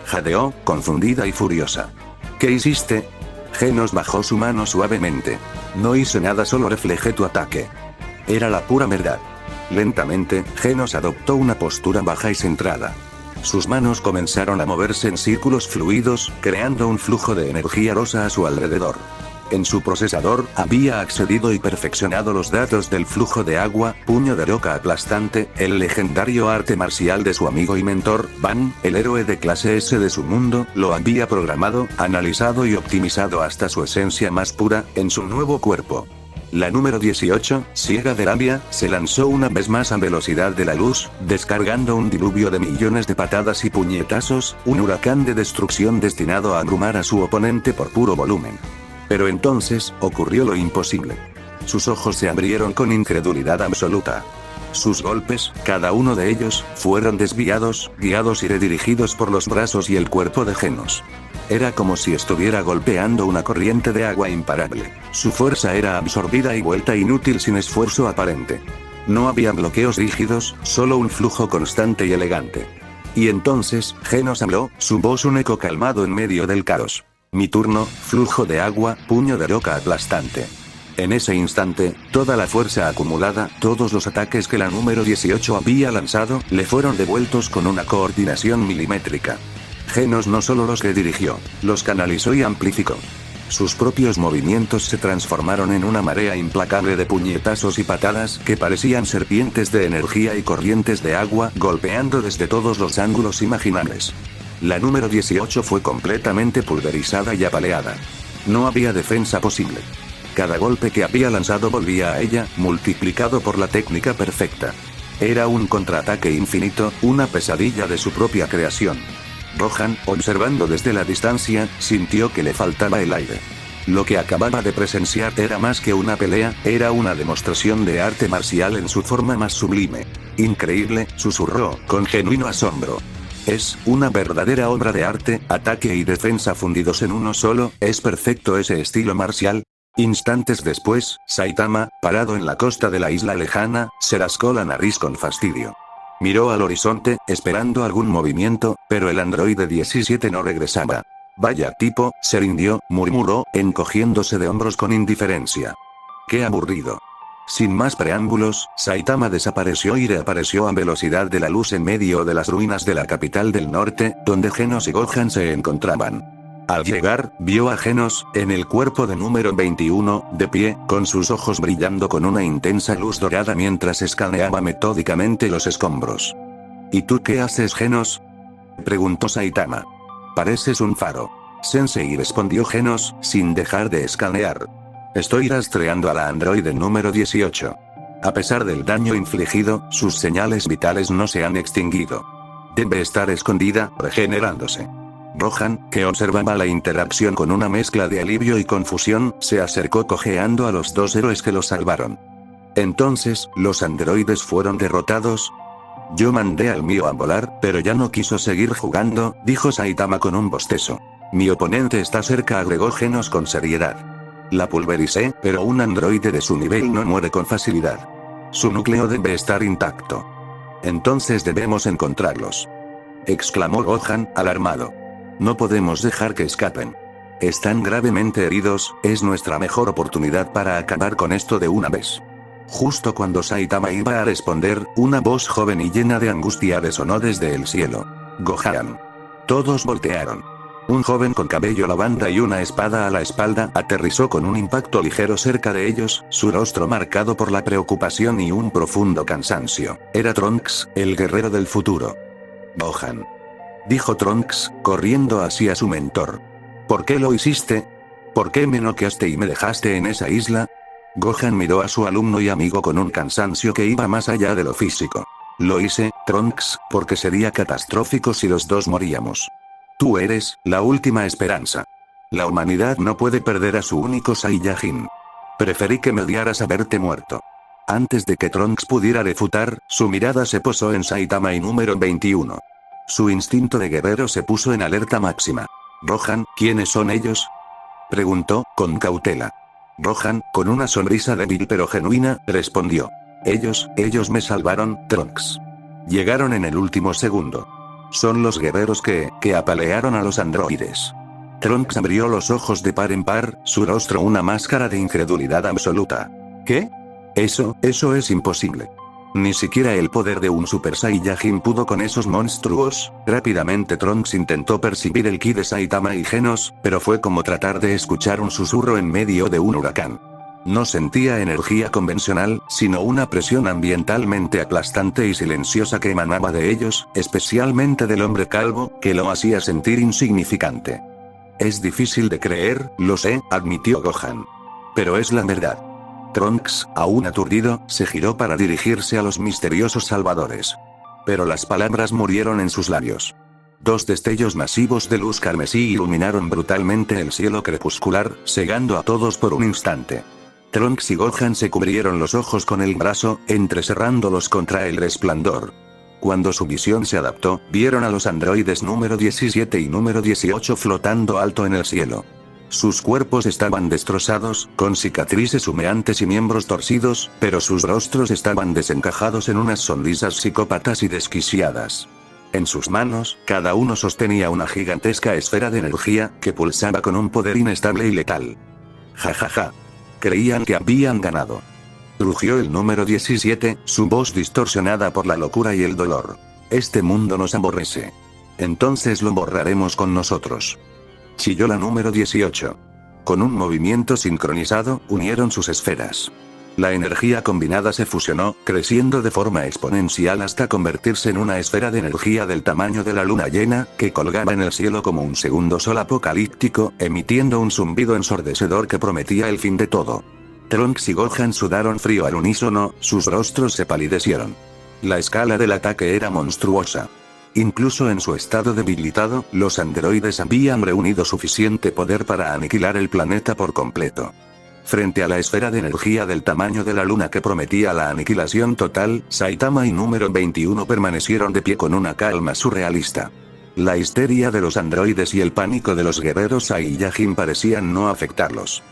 Jadeó, confundida y furiosa. ¿Qué hiciste? Genos bajó su mano suavemente. No hice nada, solo reflejé tu ataque. Era la pura verdad. Lentamente, Genos adoptó una postura baja y centrada. Sus manos comenzaron a moverse en círculos fluidos, creando un flujo de energía rosa a su alrededor. En su procesador, había accedido y perfeccionado los datos del flujo de agua, puño de roca aplastante, el legendario arte marcial de su amigo y mentor, Van, el héroe de clase S de su mundo, lo había programado, analizado y optimizado hasta su esencia más pura, en su nuevo cuerpo. La número 18, ciega de rabia, se lanzó una vez más a velocidad de la luz, descargando un diluvio de millones de patadas y puñetazos, un huracán de destrucción destinado a abrumar a su oponente por puro volumen. Pero entonces, ocurrió lo imposible. Sus ojos se abrieron con incredulidad absoluta. Sus golpes, cada uno de ellos, fueron desviados, guiados y redirigidos por los brazos y el cuerpo de Genos. Era como si estuviera golpeando una corriente de agua imparable. Su fuerza era absorbida y vuelta inútil sin esfuerzo aparente. No había bloqueos rígidos, solo un flujo constante y elegante. Y entonces, Genos habló, su voz un eco calmado en medio del caos. Mi turno, flujo de agua, puño de roca aplastante. En ese instante, toda la fuerza acumulada, todos los ataques que la número 18 había lanzado, le fueron devueltos con una coordinación milimétrica. Genos no solo los redirigió, los canalizó y amplificó. Sus propios movimientos se transformaron en una marea implacable de puñetazos y patadas que parecían serpientes de energía y corrientes de agua, golpeando desde todos los ángulos imaginables. La número 18 fue completamente pulverizada y apaleada. No había defensa posible. Cada golpe que había lanzado volvía a ella, multiplicado por la técnica perfecta. Era un contraataque infinito, una pesadilla de su propia creación. Rohan, observando desde la distancia, sintió que le faltaba el aire. Lo que acababa de presenciar era más que una pelea, era una demostración de arte marcial en su forma más sublime. Increíble, susurró, con genuino asombro. Es una verdadera obra de arte, ataque y defensa fundidos en uno solo, ¿es perfecto ese estilo marcial? Instantes después, Saitama, parado en la costa de la isla lejana, se rascó la nariz con fastidio. Miró al horizonte, esperando algún movimiento, pero el androide 17 no regresaba. Vaya tipo, se rindió, murmuró, encogiéndose de hombros con indiferencia. ¡Qué aburrido! Sin más preámbulos, Saitama desapareció y reapareció a velocidad de la luz en medio de las ruinas de la capital del norte, donde Genos y Gohan se encontraban. Al llegar, vio a Genos, en el cuerpo de número 21, de pie, con sus ojos brillando con una intensa luz dorada mientras escaneaba metódicamente los escombros. ¿Y tú qué haces, Genos?, preguntó Saitama. Pareces un faro. Sensei, respondió Genos, sin dejar de escanear. Estoy rastreando a la androide número 18. A pesar del daño infligido, sus señales vitales no se han extinguido. Debe estar escondida, regenerándose. Rohan, que observaba la interacción con una mezcla de alivio y confusión, se acercó cojeando a los dos héroes que lo salvaron. Entonces, ¿los androides fueron derrotados? Yo mandé al mío a volar, pero ya no quiso seguir jugando, dijo Saitama con un bostezo. Mi oponente está cerca, agregó Genos con seriedad. La pulvericé, pero un androide de su nivel no muere con facilidad. Su núcleo debe estar intacto. Entonces debemos encontrarlos, exclamó Gohan, alarmado. No podemos dejar que escapen. Están gravemente heridos, es nuestra mejor oportunidad para acabar con esto de una vez. Justo cuando Saitama iba a responder, una voz joven y llena de angustia resonó desde el cielo. Gohan. Todos voltearon. Un joven con cabello lavanda y una espada a la espalda aterrizó con un impacto ligero cerca de ellos, su rostro marcado por la preocupación y un profundo cansancio. Era Trunks, el guerrero del futuro. Gohan, dijo Trunks, corriendo hacia su mentor. ¿Por qué lo hiciste? ¿Por qué me noqueaste y me dejaste en esa isla? Gohan miró a su alumno y amigo con un cansancio que iba más allá de lo físico. Lo hice, Trunks, porque sería catastrófico si los dos moríamos. Tú eres la última esperanza. La humanidad no puede perder a su único Saiyajin. Preferí que me odiaras a verte muerto. Antes de que Trunks pudiera refutar, su mirada se posó en Saitama y número 21. Su instinto de guerrero se puso en alerta máxima. Rohan, ¿quiénes son ellos?, preguntó, con cautela. Rohan, con una sonrisa débil pero genuina, respondió. Ellos me salvaron, Trunks. Llegaron en el último segundo. Son los guerreros que apalearon a los androides. Trunks abrió los ojos de par en par, su rostro una máscara de incredulidad absoluta. ¿Qué? Eso es imposible. Ni siquiera el poder de un Super Saiyajin pudo con esos monstruos. Rápidamente Trunks intentó percibir el ki de Saitama y Genos, pero fue como tratar de escuchar un susurro en medio de un huracán. No sentía energía convencional, sino una presión ambientalmente aplastante y silenciosa que emanaba de ellos, especialmente del hombre calvo, que lo hacía sentir insignificante. Es difícil de creer, lo sé, admitió Gohan. Pero es la verdad. Trunks, aún aturdido, se giró para dirigirse a los misteriosos salvadores. Pero las palabras murieron en sus labios. Dos destellos masivos de luz carmesí iluminaron brutalmente el cielo crepuscular, cegando a todos por un instante. Trunks y Gohan se cubrieron los ojos con el brazo, entrecerrándolos contra el resplandor. Cuando su visión se adaptó, vieron a los androides número 17 y número 18 flotando alto en el cielo. Sus cuerpos estaban destrozados, con cicatrices humeantes y miembros torcidos, pero sus rostros estaban desencajados en unas sonrisas psicópatas y desquiciadas. En sus manos, cada uno sostenía una gigantesca esfera de energía, que pulsaba con un poder inestable y letal. Ja. Creían que habían ganado. Rugió el número 17, su voz distorsionada por la locura y el dolor. Este mundo nos aborrece. Entonces lo borraremos con nosotros. Chilló la número 18. Con un movimiento sincronizado, unieron sus esferas. La energía combinada se fusionó, creciendo de forma exponencial hasta convertirse en una esfera de energía del tamaño de la luna llena, que colgaba en el cielo como un segundo sol apocalíptico, emitiendo un zumbido ensordecedor que prometía el fin de todo. Trunks y Gohan sudaron frío al unísono, sus rostros se palidecieron. La escala del ataque era monstruosa. Incluso en su estado debilitado, los androides habían reunido suficiente poder para aniquilar el planeta por completo. Frente a la esfera de energía del tamaño de la luna que prometía la aniquilación total, Saitama y número 21 permanecieron de pie con una calma surrealista. La histeria de los androides y el pánico de los guerreros Saiyajin parecían no afectarlos.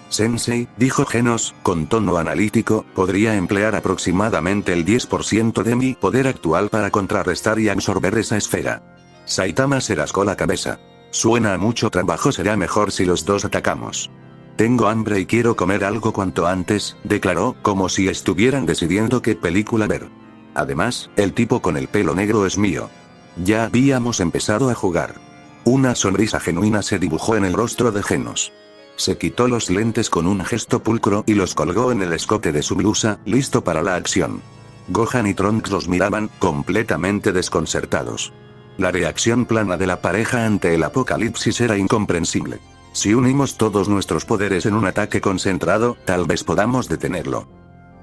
Sensei, dijo Genos, con tono analítico, podría emplear aproximadamente el 10% de mi poder actual para contrarrestar y absorber esa esfera. Saitama se rascó la cabeza. Suena a mucho trabajo, será mejor si los dos atacamos. Tengo hambre y quiero comer algo cuanto antes, declaró, como si estuvieran decidiendo qué película ver. Además, el tipo con el pelo negro es mío. Ya habíamos empezado a jugar. Una sonrisa genuina se dibujó en el rostro de Genos. Se quitó los lentes con un gesto pulcro y los colgó en el escote de su blusa, listo para la acción. Gohan y Trunks los miraban, completamente desconcertados. La reacción plana de la pareja ante el apocalipsis era incomprensible. Si unimos todos nuestros poderes en un ataque concentrado, tal vez podamos detenerlo.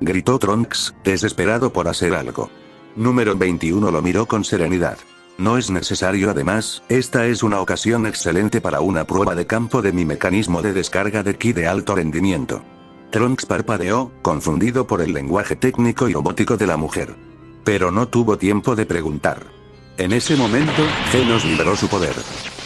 Gritó Trunks, desesperado por hacer algo. Número 21 lo miró con serenidad. No es necesario, además, esta es una ocasión excelente para una prueba de campo de mi mecanismo de descarga de ki de alto rendimiento. Trunks parpadeó, confundido por el lenguaje técnico y robótico de la mujer. Pero no tuvo tiempo de preguntar. En ese momento, Genos liberó su poder.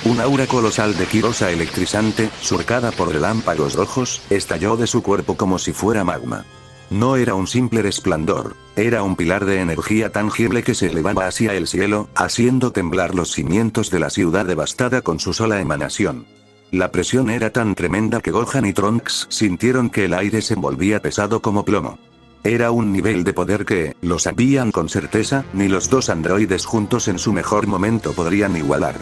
Un aura colosal de ki rosa electrizante, surcada por relámpagos rojos, estalló de su cuerpo como si fuera magma. No era un simple resplandor, era un pilar de energía tangible que se elevaba hacia el cielo, haciendo temblar los cimientos de la ciudad devastada con su sola emanación. La presión era tan tremenda que Gohan y Trunks sintieron que el aire se volvía pesado como plomo. Era un nivel de poder que, lo sabían con certeza, ni los dos androides juntos en su mejor momento podrían igualar.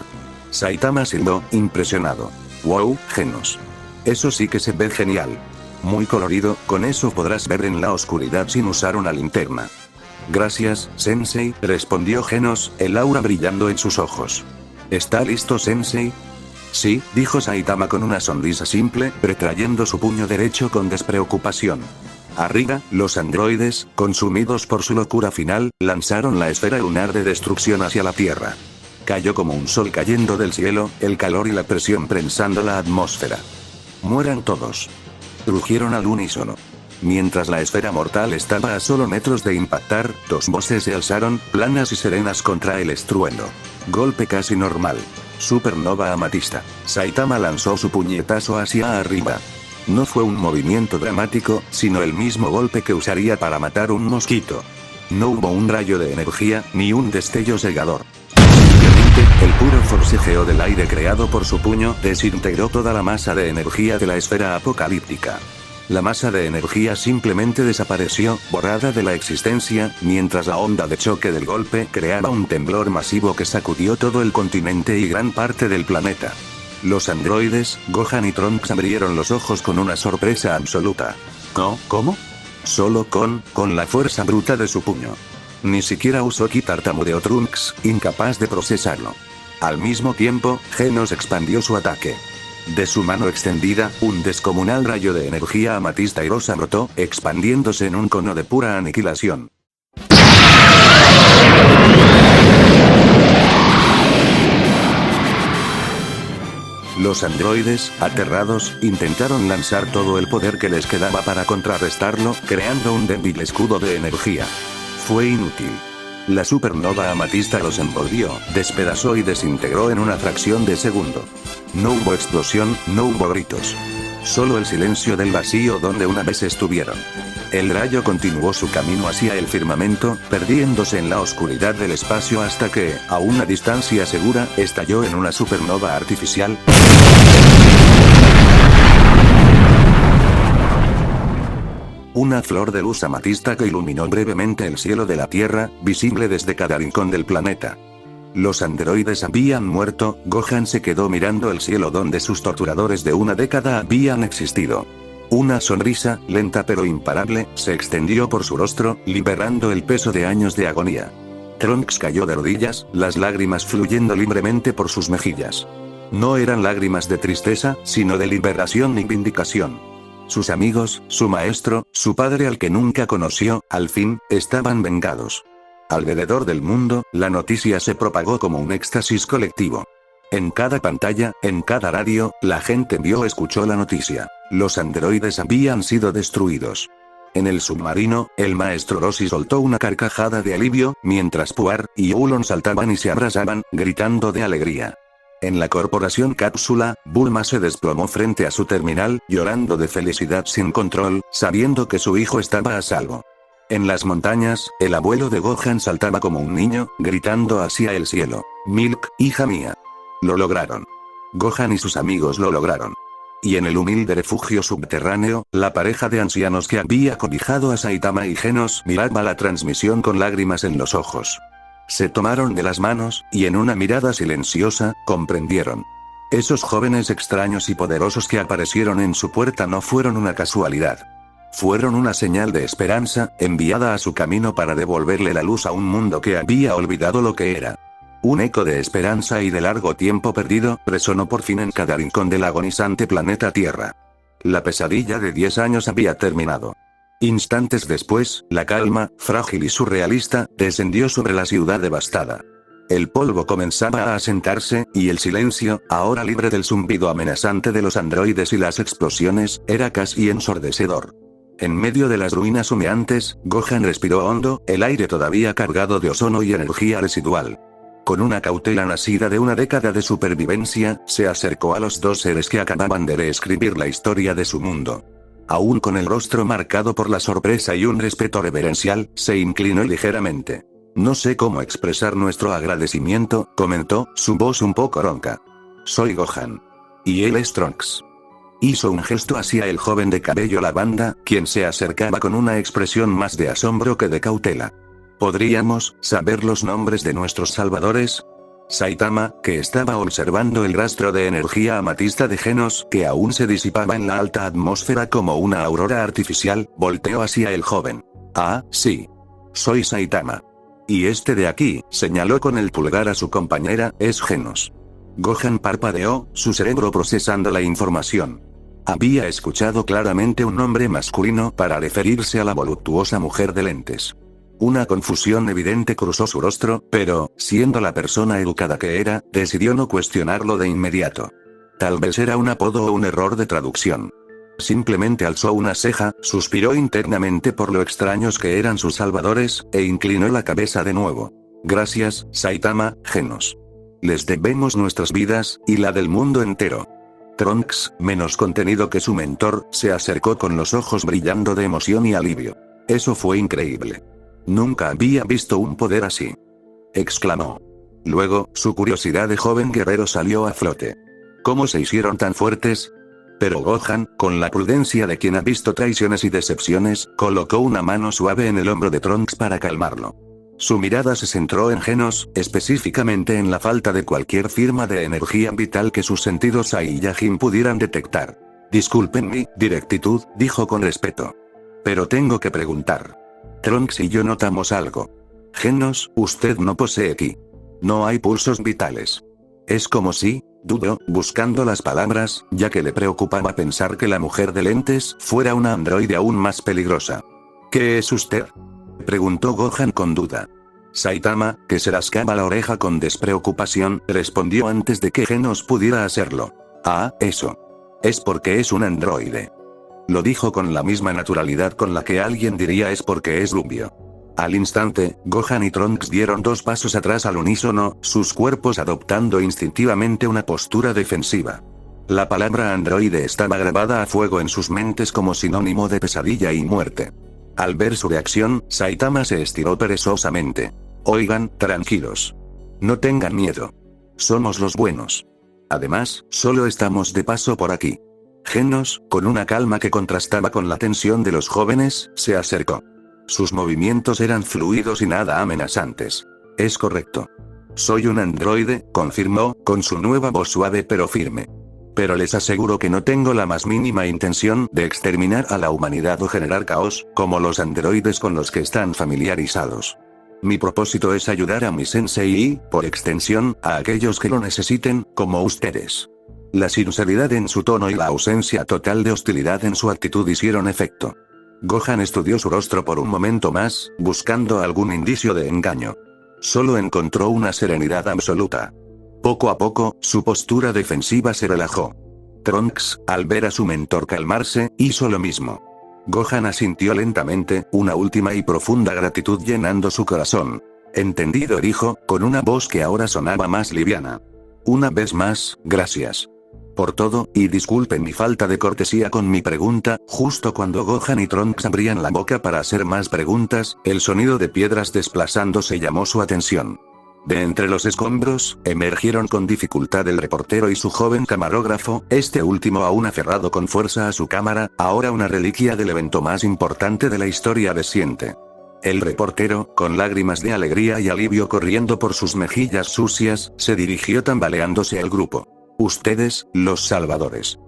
Saitama silbó, impresionado. «Wow, Genos. Eso sí que se ve genial. Muy colorido, con eso podrás ver en la oscuridad sin usar una linterna». «Gracias, Sensei», respondió Genos, el aura brillando en sus ojos. «¿Está listo, Sensei?» «Sí», dijo Saitama con una sonrisa simple, retrayendo su puño derecho con despreocupación. Arriba, los androides, consumidos por su locura final, lanzaron la esfera lunar de destrucción hacia la Tierra. Cayó como un sol cayendo del cielo, el calor y la presión prensando la atmósfera. «Mueran todos», rugieron al unísono. Mientras la esfera mortal estaba a solo metros de impactar, dos voces se alzaron, planas y serenas contra el estruendo. «Golpe casi normal. Supernova amatista». Saitama lanzó su puñetazo hacia arriba. No fue un movimiento dramático, sino el mismo golpe que usaría para matar un mosquito. No hubo un rayo de energía, ni un destello cegador. Simplemente, el puro forcejeo del aire creado por su puño desintegró toda la masa de energía de la esfera apocalíptica. La masa de energía simplemente desapareció, borrada de la existencia, mientras la onda de choque del golpe creaba un temblor masivo que sacudió todo el continente y gran parte del planeta. Los androides, Gohan y Trunks abrieron los ojos con una sorpresa absoluta. ¿No? ¿Cómo? Solo con la fuerza bruta de su puño. Ni siquiera usó ki, tartamudeó Trunks, incapaz de procesarlo. Al mismo tiempo, Genos expandió su ataque. De su mano extendida, un descomunal rayo de energía amatista y rosa brotó, expandiéndose en un cono de pura aniquilación. Los androides, aterrados, intentaron lanzar todo el poder que les quedaba para contrarrestarlo, creando un débil escudo de energía. Fue inútil. La supernova amatista los envolvió, despedazó y desintegró en una fracción de segundo. No hubo explosión, no hubo gritos. Solo el silencio del vacío donde una vez estuvieron. El rayo continuó su camino hacia el firmamento, perdiéndose en la oscuridad del espacio hasta que, a una distancia segura, estalló en una supernova artificial. Una flor de luz amatista que iluminó brevemente el cielo de la Tierra, visible desde cada rincón del planeta. Los androides habían muerto, Gohan se quedó mirando el cielo donde sus torturadores de una década habían existido. Una sonrisa, lenta pero imparable, se extendió por su rostro, liberando el peso de años de agonía. Trunks cayó de rodillas, las lágrimas fluyendo libremente por sus mejillas. No eran lágrimas de tristeza, sino de liberación y vindicación. Sus amigos, su maestro, su padre al que nunca conoció, al fin, estaban vengados. Alrededor del mundo, la noticia se propagó como un éxtasis colectivo. En cada pantalla, en cada radio, la gente vio o escuchó la noticia. Los androides habían sido destruidos. En el submarino, el maestro Roshi soltó una carcajada de alivio, mientras Puar y Ulon saltaban y se abrazaban, gritando de alegría. En la corporación Cápsula, Bulma se desplomó frente a su terminal, llorando de felicidad sin control, sabiendo que su hijo estaba a salvo. En las montañas, el abuelo de Gohan saltaba como un niño, gritando hacia el cielo: Milk, hija mía. Lo lograron. Gohan y sus amigos lo lograron. Y en el humilde refugio subterráneo, la pareja de ancianos que había cobijado a Saitama y Genos miraba la transmisión con lágrimas en los ojos. Se tomaron de las manos, y en una mirada silenciosa, comprendieron. Esos jóvenes extraños y poderosos que aparecieron en su puerta no fueron una casualidad. Fueron una señal de esperanza, enviada a su camino para devolverle la luz a un mundo que había olvidado lo que era. Un eco de esperanza y de largo tiempo perdido, resonó por fin en cada rincón del agonizante planeta Tierra. La pesadilla de 10 años había terminado. Instantes después, la calma, frágil y surrealista, descendió sobre la ciudad devastada. El polvo comenzaba a asentarse, y el silencio, ahora libre del zumbido amenazante de los androides y las explosiones, era casi ensordecedor. En medio de las ruinas humeantes, Gohan respiró hondo, el aire todavía cargado de ozono y energía residual. Con una cautela nacida de una década de supervivencia, se acercó a los dos seres que acababan de reescribir la historia de su mundo. Aún con el rostro marcado por la sorpresa y un respeto reverencial, se inclinó ligeramente. No sé cómo expresar nuestro agradecimiento, comentó, su voz un poco ronca. Soy Gohan. Y él es Trunks. Hizo un gesto hacia el joven de cabello lavanda, quien se acercaba con una expresión más de asombro que de cautela. ¿Podríamos saber los nombres de nuestros salvadores? Saitama, que estaba observando el rastro de energía amatista de Genos, que aún se disipaba en la alta atmósfera como una aurora artificial, volteó hacia el joven. Ah, sí. Soy Saitama. Y este de aquí, señaló con el pulgar a su compañera, es Genos. Gohan parpadeó, su cerebro procesando la información. Había escuchado claramente un nombre masculino para referirse a la voluptuosa mujer de lentes. Una confusión evidente cruzó su rostro, pero, siendo la persona educada que era, decidió no cuestionarlo de inmediato. Tal vez era un apodo o un error de traducción. Simplemente alzó una ceja, suspiró internamente por lo extraños que eran sus salvadores, e inclinó la cabeza de nuevo. Gracias, Saitama, Genos. Les debemos nuestras vidas, y la del mundo entero. Trunks, menos contenido que su mentor, se acercó con los ojos brillando de emoción y alivio. Eso fue increíble. Nunca había visto un poder así. Exclamó. Luego, su curiosidad de joven guerrero salió a flote. ¿Cómo se hicieron tan fuertes? Pero Gohan, con la prudencia de quien ha visto traiciones y decepciones, colocó una mano suave en el hombro de Trunks para calmarlo. Su mirada se centró en Genos, específicamente en la falta de cualquier firma de energía vital que sus sentidos Saiyajin pudieran detectar. Disculpen mi directitud, dijo con respeto. Pero tengo que preguntar. Trunks y yo notamos algo. Genos, usted no posee ki. No hay pulsos vitales. Es como si, dudó, buscando las palabras, ya que le preocupaba pensar que la mujer de lentes fuera una androide aún más peligrosa. ¿Qué es usted? Preguntó Gohan con duda. Saitama, que se rascaba la oreja con despreocupación, respondió antes de que Genos pudiera hacerlo. Ah, eso. Es porque es un androide. Lo dijo con la misma naturalidad con la que alguien diría es porque es rubio. Al instante, Gohan y Trunks dieron 2 pasos atrás al unísono, sus cuerpos adoptando instintivamente una postura defensiva. La palabra androide estaba grabada a fuego en sus mentes como sinónimo de pesadilla y muerte. Al ver su reacción, Saitama se estiró perezosamente. Oigan, tranquilos. No tengan miedo. Somos los buenos. Además, solo estamos de paso por aquí. Genos, con una calma que contrastaba con la tensión de los jóvenes, se acercó. Sus movimientos eran fluidos y nada amenazantes. Es correcto. Soy un androide, confirmó, con su nueva voz suave pero firme. Pero les aseguro que no tengo la más mínima intención de exterminar a la humanidad o generar caos, como los androides con los que están familiarizados. Mi propósito es ayudar a mi sensei y, por extensión, a aquellos que lo necesiten, como ustedes. La sinceridad en su tono y la ausencia total de hostilidad en su actitud hicieron efecto. Gohan estudió su rostro por un momento más, buscando algún indicio de engaño. Solo encontró una serenidad absoluta. Poco a poco, su postura defensiva se relajó. Trunks, al ver a su mentor calmarse, hizo lo mismo. Gohan asintió lentamente, una última y profunda gratitud llenando su corazón. Entendido, dijo, con una voz que ahora sonaba más liviana. Una vez más, gracias. Por todo, y disculpen mi falta de cortesía con mi pregunta, justo cuando Gohan y Trunks abrían la boca para hacer más preguntas, el sonido de piedras desplazándose llamó su atención. De entre los escombros, emergieron con dificultad el reportero y su joven camarógrafo, este último aún aferrado con fuerza a su cámara, ahora una reliquia del evento más importante de la historia reciente. El reportero, con lágrimas de alegría y alivio corriendo por sus mejillas sucias, se dirigió tambaleándose al grupo. Ustedes, los salvadores.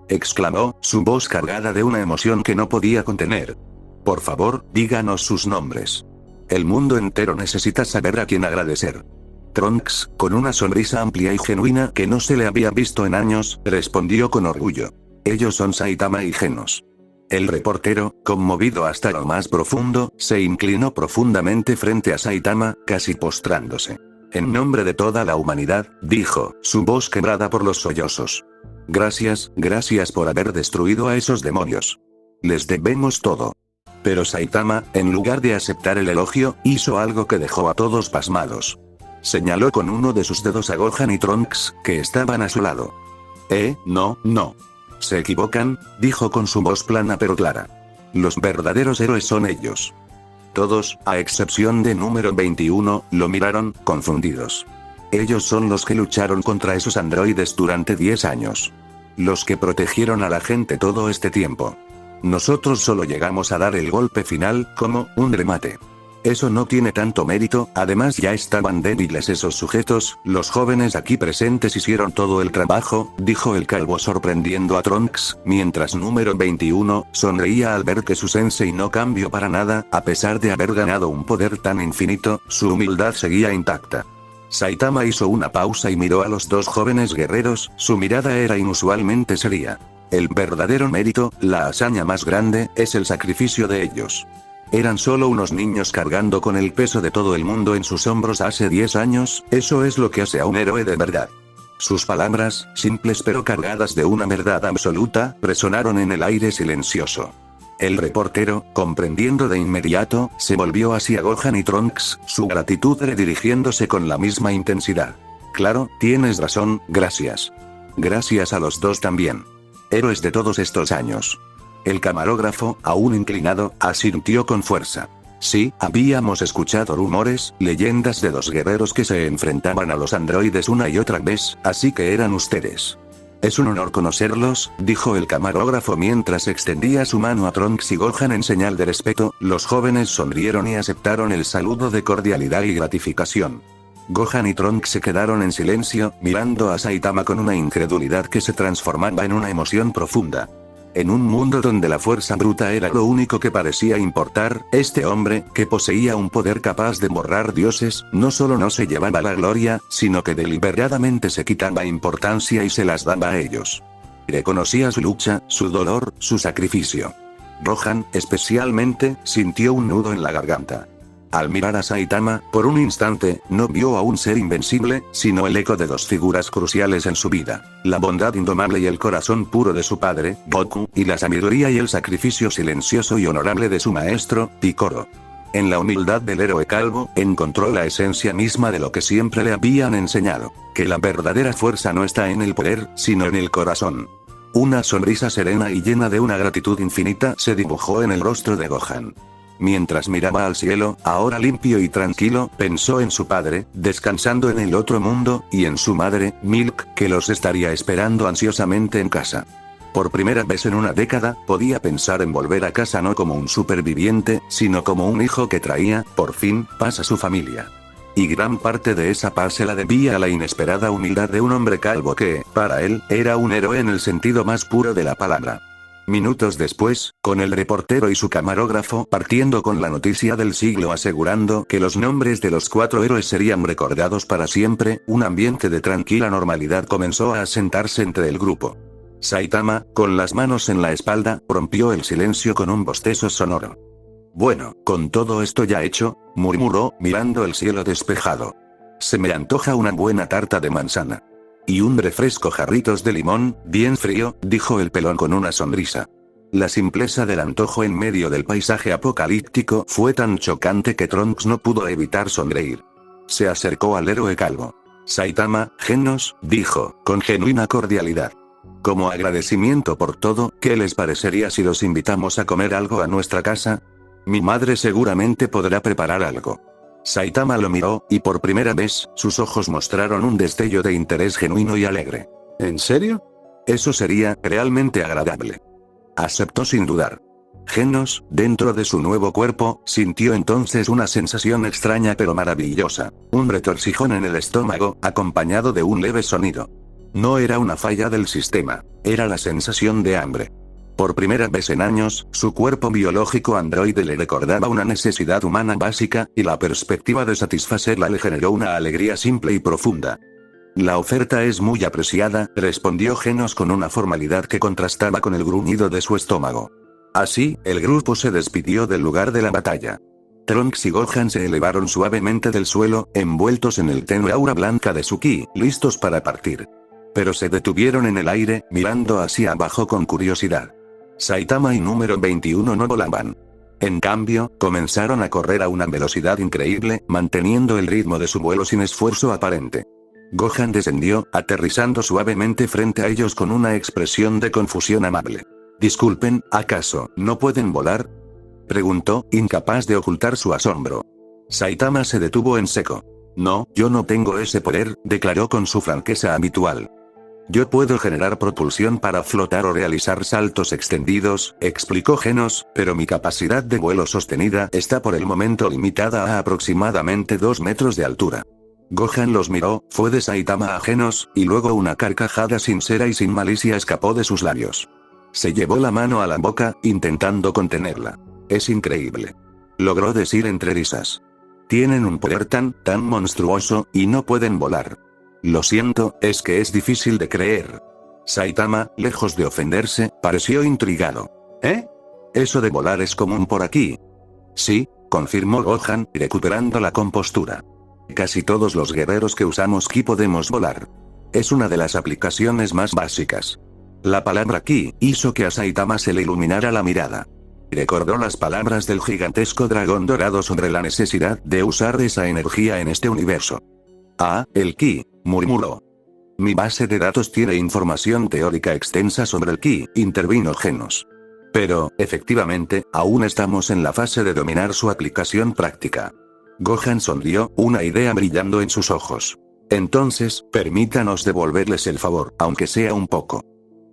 Exclamó, su voz cargada de una emoción que no podía contener. Por favor, díganos sus nombres. El mundo entero necesita saber a quién agradecer. Trunks, con una sonrisa amplia y genuina que no se le había visto en años, respondió con orgullo. Ellos son Saitama y Genos. El reportero, conmovido hasta lo más profundo, se inclinó profundamente frente a Saitama, casi postrándose. En nombre de toda la humanidad, dijo, su voz quebrada por los sollozos. Gracias, gracias por haber destruido a esos demonios. Les debemos todo. Pero Saitama, en lugar de aceptar el elogio, hizo algo que dejó a todos pasmados. Señaló con uno de sus dedos a Gohan y Trunks, que estaban a su lado. No. Se equivocan, dijo con su voz plana pero clara. Los verdaderos héroes son ellos. Todos, a excepción de número 21, lo miraron, confundidos. Ellos son los que lucharon contra esos androides durante 10 años. Los que protegieron a la gente todo este tiempo. Nosotros solo llegamos a dar el golpe final, como un remate. Eso no tiene tanto mérito, además ya estaban débiles esos sujetos, los jóvenes aquí presentes hicieron todo el trabajo, dijo el calvo sorprendiendo a Trunks, mientras número 21, sonreía al ver que su sensei no cambió para nada, a pesar de haber ganado un poder tan infinito, su humildad seguía intacta. Saitama hizo una pausa y miró a los dos jóvenes guerreros, su mirada era inusualmente seria. El verdadero mérito, la hazaña más grande, es el sacrificio de ellos. Eran solo unos niños cargando con el peso de todo el mundo en sus hombros hace 10 años, eso es lo que hace a un héroe de verdad. Sus palabras, simples pero cargadas de una verdad absoluta, resonaron en el aire silencioso. El reportero, comprendiendo de inmediato, se volvió hacia Gohan y Trunks, su gratitud redirigiéndose con la misma intensidad. Claro, tienes razón, gracias. Gracias a los dos también. Héroes de todos estos años. El camarógrafo, aún inclinado, asintió con fuerza. Sí, habíamos escuchado rumores, leyendas de dos guerreros que se enfrentaban a los androides una y otra vez, así que eran ustedes. Es un honor conocerlos, dijo el camarógrafo mientras extendía su mano a Trunks y Gohan en señal de respeto. Los jóvenes sonrieron y aceptaron el saludo de cordialidad y gratificación. Gohan y Trunks se quedaron en silencio, mirando a Saitama con una incredulidad que se transformaba en una emoción profunda. En un mundo donde la fuerza bruta era lo único que parecía importar, este hombre, que poseía un poder capaz de borrar dioses, no solo no se llevaba la gloria, sino que deliberadamente se quitaba importancia y se las daba a ellos. Reconocía su lucha, su dolor, su sacrificio. Gohan, especialmente, sintió un nudo en la garganta. Al mirar a Saitama, por un instante, no vio a un ser invencible, sino el eco de dos figuras cruciales en su vida: la bondad indomable y el corazón puro de su padre, Goku, y la sabiduría y el sacrificio silencioso y honorable de su maestro, Piccolo. En la humildad del héroe calvo, encontró la esencia misma de lo que siempre le habían enseñado: que la verdadera fuerza no está en el poder, sino en el corazón. Una sonrisa serena y llena de una gratitud infinita se dibujó en el rostro de Gohan. Mientras miraba al cielo, ahora limpio y tranquilo, pensó en su padre, descansando en el otro mundo, y en su madre, Milk, que los estaría esperando ansiosamente en casa. Por primera vez en una década, podía pensar en volver a casa no como un superviviente, sino como un hijo que traía, por fin, paz a su familia. Y gran parte de esa paz se la debía a la inesperada humildad de un hombre calvo que, para él, era un héroe en el sentido más puro de la palabra. Minutos después, con el reportero y su camarógrafo partiendo con la noticia del siglo asegurando que los nombres de los 4 héroes serían recordados para siempre, un ambiente de tranquila normalidad comenzó a asentarse entre el grupo. Saitama, con las manos en la espalda, rompió el silencio con un bostezo sonoro. Bueno, con todo esto ya hecho, murmuró, mirando el cielo despejado. Se me antoja una buena tarta de manzana. Y un refresco jarritos de limón, bien frío, dijo el pelón con una sonrisa. La simpleza del antojo en medio del paisaje apocalíptico fue tan chocante que Trunks no pudo evitar sonreír. Se acercó al héroe calvo. Saitama, Genos, dijo, con genuina cordialidad. Como agradecimiento por todo, ¿qué les parecería si los invitamos a comer algo a nuestra casa? Mi madre seguramente podrá preparar algo. Saitama lo miró, y por primera vez, sus ojos mostraron un destello de interés genuino y alegre. ¿En serio? Eso sería realmente agradable. Aceptó sin dudar. Genos, dentro de su nuevo cuerpo, sintió entonces una sensación extraña pero maravillosa. Un retorcijón en el estómago, acompañado de un leve sonido. No era una falla del sistema, era la sensación de hambre. Por primera vez en años, su cuerpo biológico androide le recordaba una necesidad humana básica, y la perspectiva de satisfacerla le generó una alegría simple y profunda. La oferta es muy apreciada, respondió Genos con una formalidad que contrastaba con el gruñido de su estómago. Así, el grupo se despidió del lugar de la batalla. Trunks y Gohan se elevaron suavemente del suelo, envueltos en el tenue aura blanca de su ki, listos para partir. Pero se detuvieron en el aire, mirando hacia abajo con curiosidad. Saitama y número 21 no volaban. En cambio, comenzaron a correr a una velocidad increíble, manteniendo el ritmo de su vuelo sin esfuerzo aparente. Gohan descendió, aterrizando suavemente frente a ellos con una expresión de confusión amable. Disculpen, ¿acaso no pueden volar? Preguntó, incapaz de ocultar su asombro. Saitama se detuvo en seco. No, yo no tengo ese poder, declaró con su franqueza habitual. Yo puedo generar propulsión para flotar o realizar saltos extendidos, explicó Genos, pero mi capacidad de vuelo sostenida está por el momento limitada a aproximadamente 2 metros de altura. Gohan los miró, fue de Saitama a Genos, y luego una carcajada sincera y sin malicia escapó de sus labios. Se llevó la mano a la boca, intentando contenerla. Es increíble. Logró decir entre risas. Tienen un poder tan monstruoso, y no pueden volar. Lo siento, es que es difícil de creer. Saitama, lejos de ofenderse, pareció intrigado. ¿Eh? Eso de volar es común por aquí. Sí, confirmó Gohan, recuperando la compostura. Casi todos los guerreros que usamos ki podemos volar. Es una de las aplicaciones más básicas. La palabra ki hizo que a Saitama se le iluminara la mirada. Recordó las palabras del gigantesco dragón dorado sobre la necesidad de usar esa energía en este universo. Ah, el ki, murmuró. Mi base de datos tiene información teórica extensa sobre el ki, intervino Genos. Pero, efectivamente, aún estamos en la fase de dominar su aplicación práctica. Gohan sonrió, una idea brillando en sus ojos. Entonces, permítanos devolverles el favor, aunque sea un poco.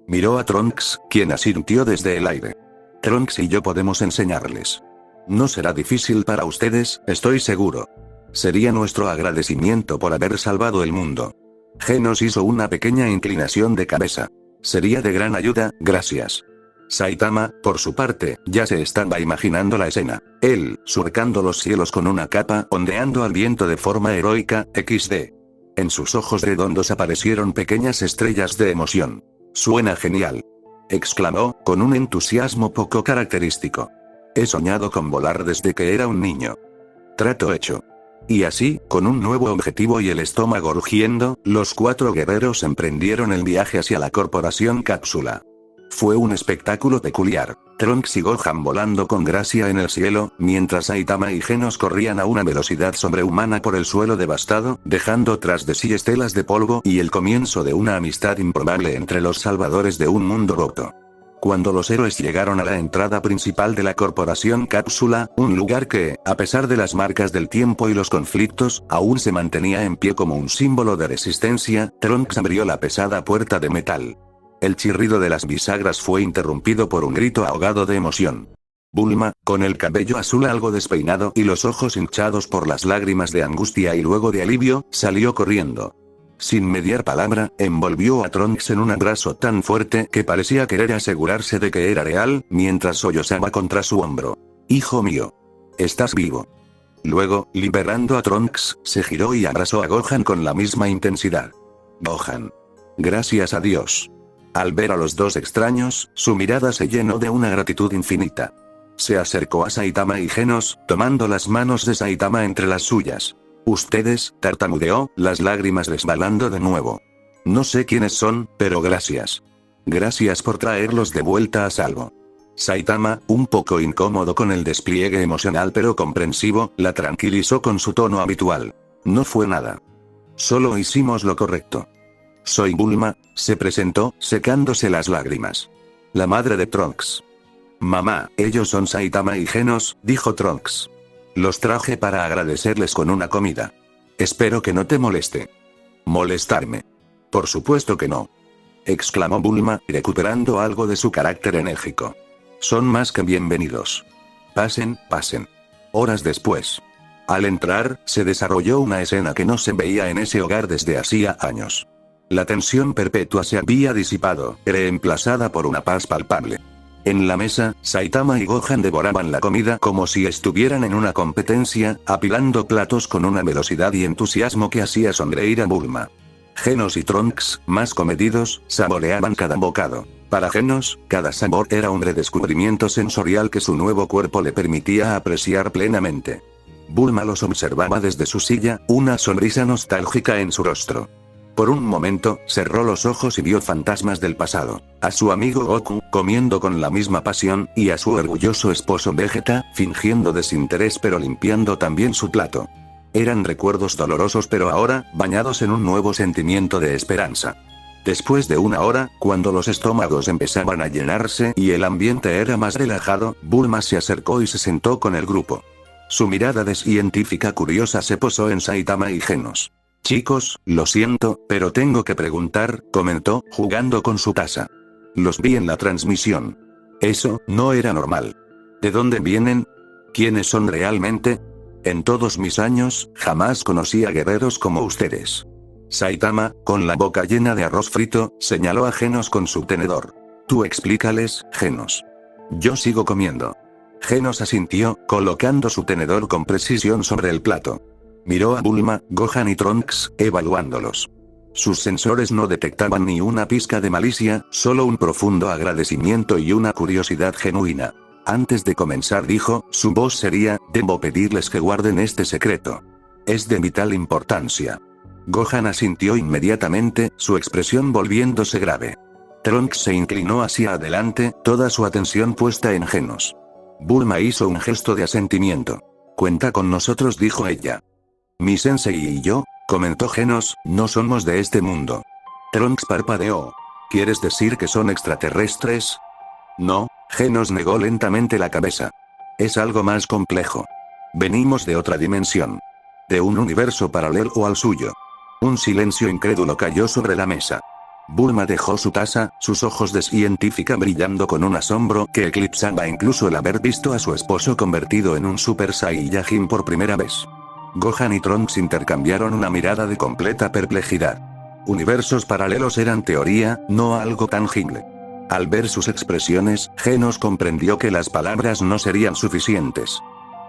Miró a Trunks, quien asintió desde el aire. Trunks y yo podemos enseñarles. No será difícil para ustedes, estoy seguro. Sería nuestro agradecimiento por haber salvado el mundo. Genos hizo una pequeña inclinación de cabeza. Sería de gran ayuda, gracias. Saitama, por su parte, ya se estaba imaginando la escena. Él, surcando los cielos con una capa, ondeando al viento de forma heroica, XD. En sus ojos redondos aparecieron pequeñas estrellas de emoción. Suena genial. Exclamó, con un entusiasmo poco característico. He soñado con volar desde que era un niño. Trato hecho. Y así, con un nuevo objetivo y el estómago rugiendo, los 4 guerreros emprendieron el viaje hacia la corporación Cápsula. Fue un espectáculo peculiar. Trunks y Gohan volando con gracia en el cielo, mientras Saitama y Genos corrían a una velocidad sobrehumana por el suelo devastado, dejando tras de sí estelas de polvo y el comienzo de una amistad improbable entre los salvadores de un mundo roto. Cuando los héroes llegaron a la entrada principal de la corporación Cápsula, un lugar que, a pesar de las marcas del tiempo y los conflictos, aún se mantenía en pie como un símbolo de resistencia, Trunks abrió la pesada puerta de metal. El chirrido de las bisagras fue interrumpido por un grito ahogado de emoción. Bulma, con el cabello azul algo despeinado y los ojos hinchados por las lágrimas de angustia y luego de alivio, salió corriendo. Sin mediar palabra, envolvió a Trunks en un abrazo tan fuerte que parecía querer asegurarse de que era real, mientras sollozaba contra su hombro. Hijo mío. Estás vivo. Luego, liberando a Trunks, se giró y abrazó a Gohan con la misma intensidad. Gohan. Gracias a Dios. Al ver a los dos extraños, su mirada se llenó de una gratitud infinita. Se acercó a Saitama y Genos, tomando las manos de Saitama entre las suyas. Ustedes, tartamudeó, las lágrimas resbalando de nuevo. No sé quiénes son, pero gracias. Gracias por traerlos de vuelta a salvo. Saitama, un poco incómodo con el despliegue emocional pero comprensivo, la tranquilizó con su tono habitual. No fue nada. Solo hicimos lo correcto. Soy Bulma, se presentó, secándose las lágrimas. La madre de Trunks. Mamá, ellos son Saitama y Genos, dijo Trunks. Los traje para agradecerles con una comida. Espero que no te moleste. ¿Molestarme? Por supuesto que no. Exclamó Bulma, recuperando algo de su carácter enérgico. Son más que bienvenidos. Pasen, pasen. Horas después. Al entrar, se desarrolló una escena que no se veía en ese hogar desde hacía años. La tensión perpetua se había disipado, reemplazada por una paz palpable. En la mesa, Saitama y Gohan devoraban la comida como si estuvieran en una competencia, apilando platos con una velocidad y entusiasmo que hacía sonreír a Bulma. Genos y Trunks, más comedidos, saboreaban cada bocado. Para Genos, cada sabor era un redescubrimiento sensorial que su nuevo cuerpo le permitía apreciar plenamente. Bulma los observaba desde su silla, una sonrisa nostálgica en su rostro. Por un momento, cerró los ojos y vio fantasmas del pasado. A su amigo Goku, comiendo con la misma pasión, y a su orgulloso esposo Vegeta, fingiendo desinterés pero limpiando también su plato. Eran recuerdos dolorosos pero ahora, bañados en un nuevo sentimiento de esperanza. Después de una hora, cuando los estómagos empezaban a llenarse y el ambiente era más relajado, Bulma se acercó y se sentó con el grupo. Su mirada de científica curiosa se posó en Saitama y Genos. Chicos, lo siento, pero tengo que preguntar, comentó, jugando con su taza. Los vi en la transmisión. Eso, no era normal. ¿De dónde vienen? ¿Quiénes son realmente? En todos mis años, jamás conocí a guerreros como ustedes. Saitama, con la boca llena de arroz frito, señaló a Genos con su tenedor. Tú explícales, Genos. Yo sigo comiendo. Genos asintió, colocando su tenedor con precisión sobre el plato. Miró a Bulma, Gohan y Trunks, evaluándolos. Sus sensores no detectaban ni una pizca de malicia, solo un profundo agradecimiento y una curiosidad genuina. Antes de comenzar dijo, su voz sería, debo pedirles que guarden este secreto. Es de vital importancia. Gohan asintió inmediatamente, su expresión volviéndose grave. Trunks se inclinó hacia adelante, toda su atención puesta en Genos. Bulma hizo un gesto de asentimiento. Cuenta con nosotros, dijo ella. Mi sensei y yo, comentó Genos, no somos de este mundo. Trunks parpadeó. ¿Quieres decir que son extraterrestres? No, Genos negó lentamente la cabeza. Es algo más complejo. Venimos de otra dimensión. De un universo paralelo al suyo. Un silencio incrédulo cayó sobre la mesa. Bulma dejó su taza, sus ojos de científica brillando con un asombro que eclipsaba incluso el haber visto a su esposo convertido en un Super Saiyajin por primera vez. Gohan y Trunks intercambiaron una mirada de completa perplejidad. Universos paralelos eran teoría, no algo tangible. Al ver sus expresiones, Genos comprendió que las palabras no serían suficientes.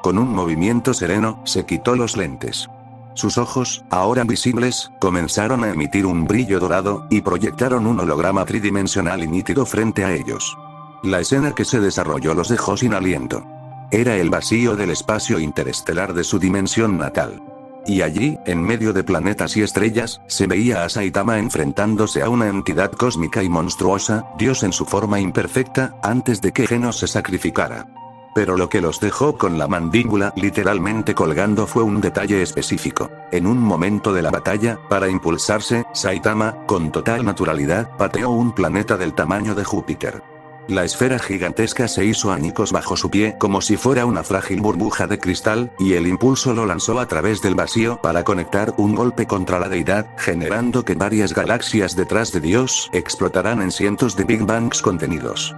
Con un movimiento sereno, se quitó los lentes. Sus ojos, ahora visibles, comenzaron a emitir un brillo dorado, y proyectaron un holograma tridimensional y nítido frente a ellos. La escena que se desarrolló los dejó sin aliento. Era el vacío del espacio interestelar de su dimensión natal. Y allí, en medio de planetas y estrellas, se veía a Saitama enfrentándose a una entidad cósmica y monstruosa, Dios en su forma imperfecta, antes de que Genos se sacrificara. Pero lo que los dejó con la mandíbula literalmente colgando fue un detalle específico. En un momento de la batalla, para impulsarse, Saitama, con total naturalidad, pateó un planeta del tamaño de Júpiter. La esfera gigantesca se hizo añicos bajo su pie como si fuera una frágil burbuja de cristal, y el impulso lo lanzó a través del vacío para conectar un golpe contra la deidad, generando que varias galaxias detrás de Dios explotarán en cientos de Big Bangs contenidos.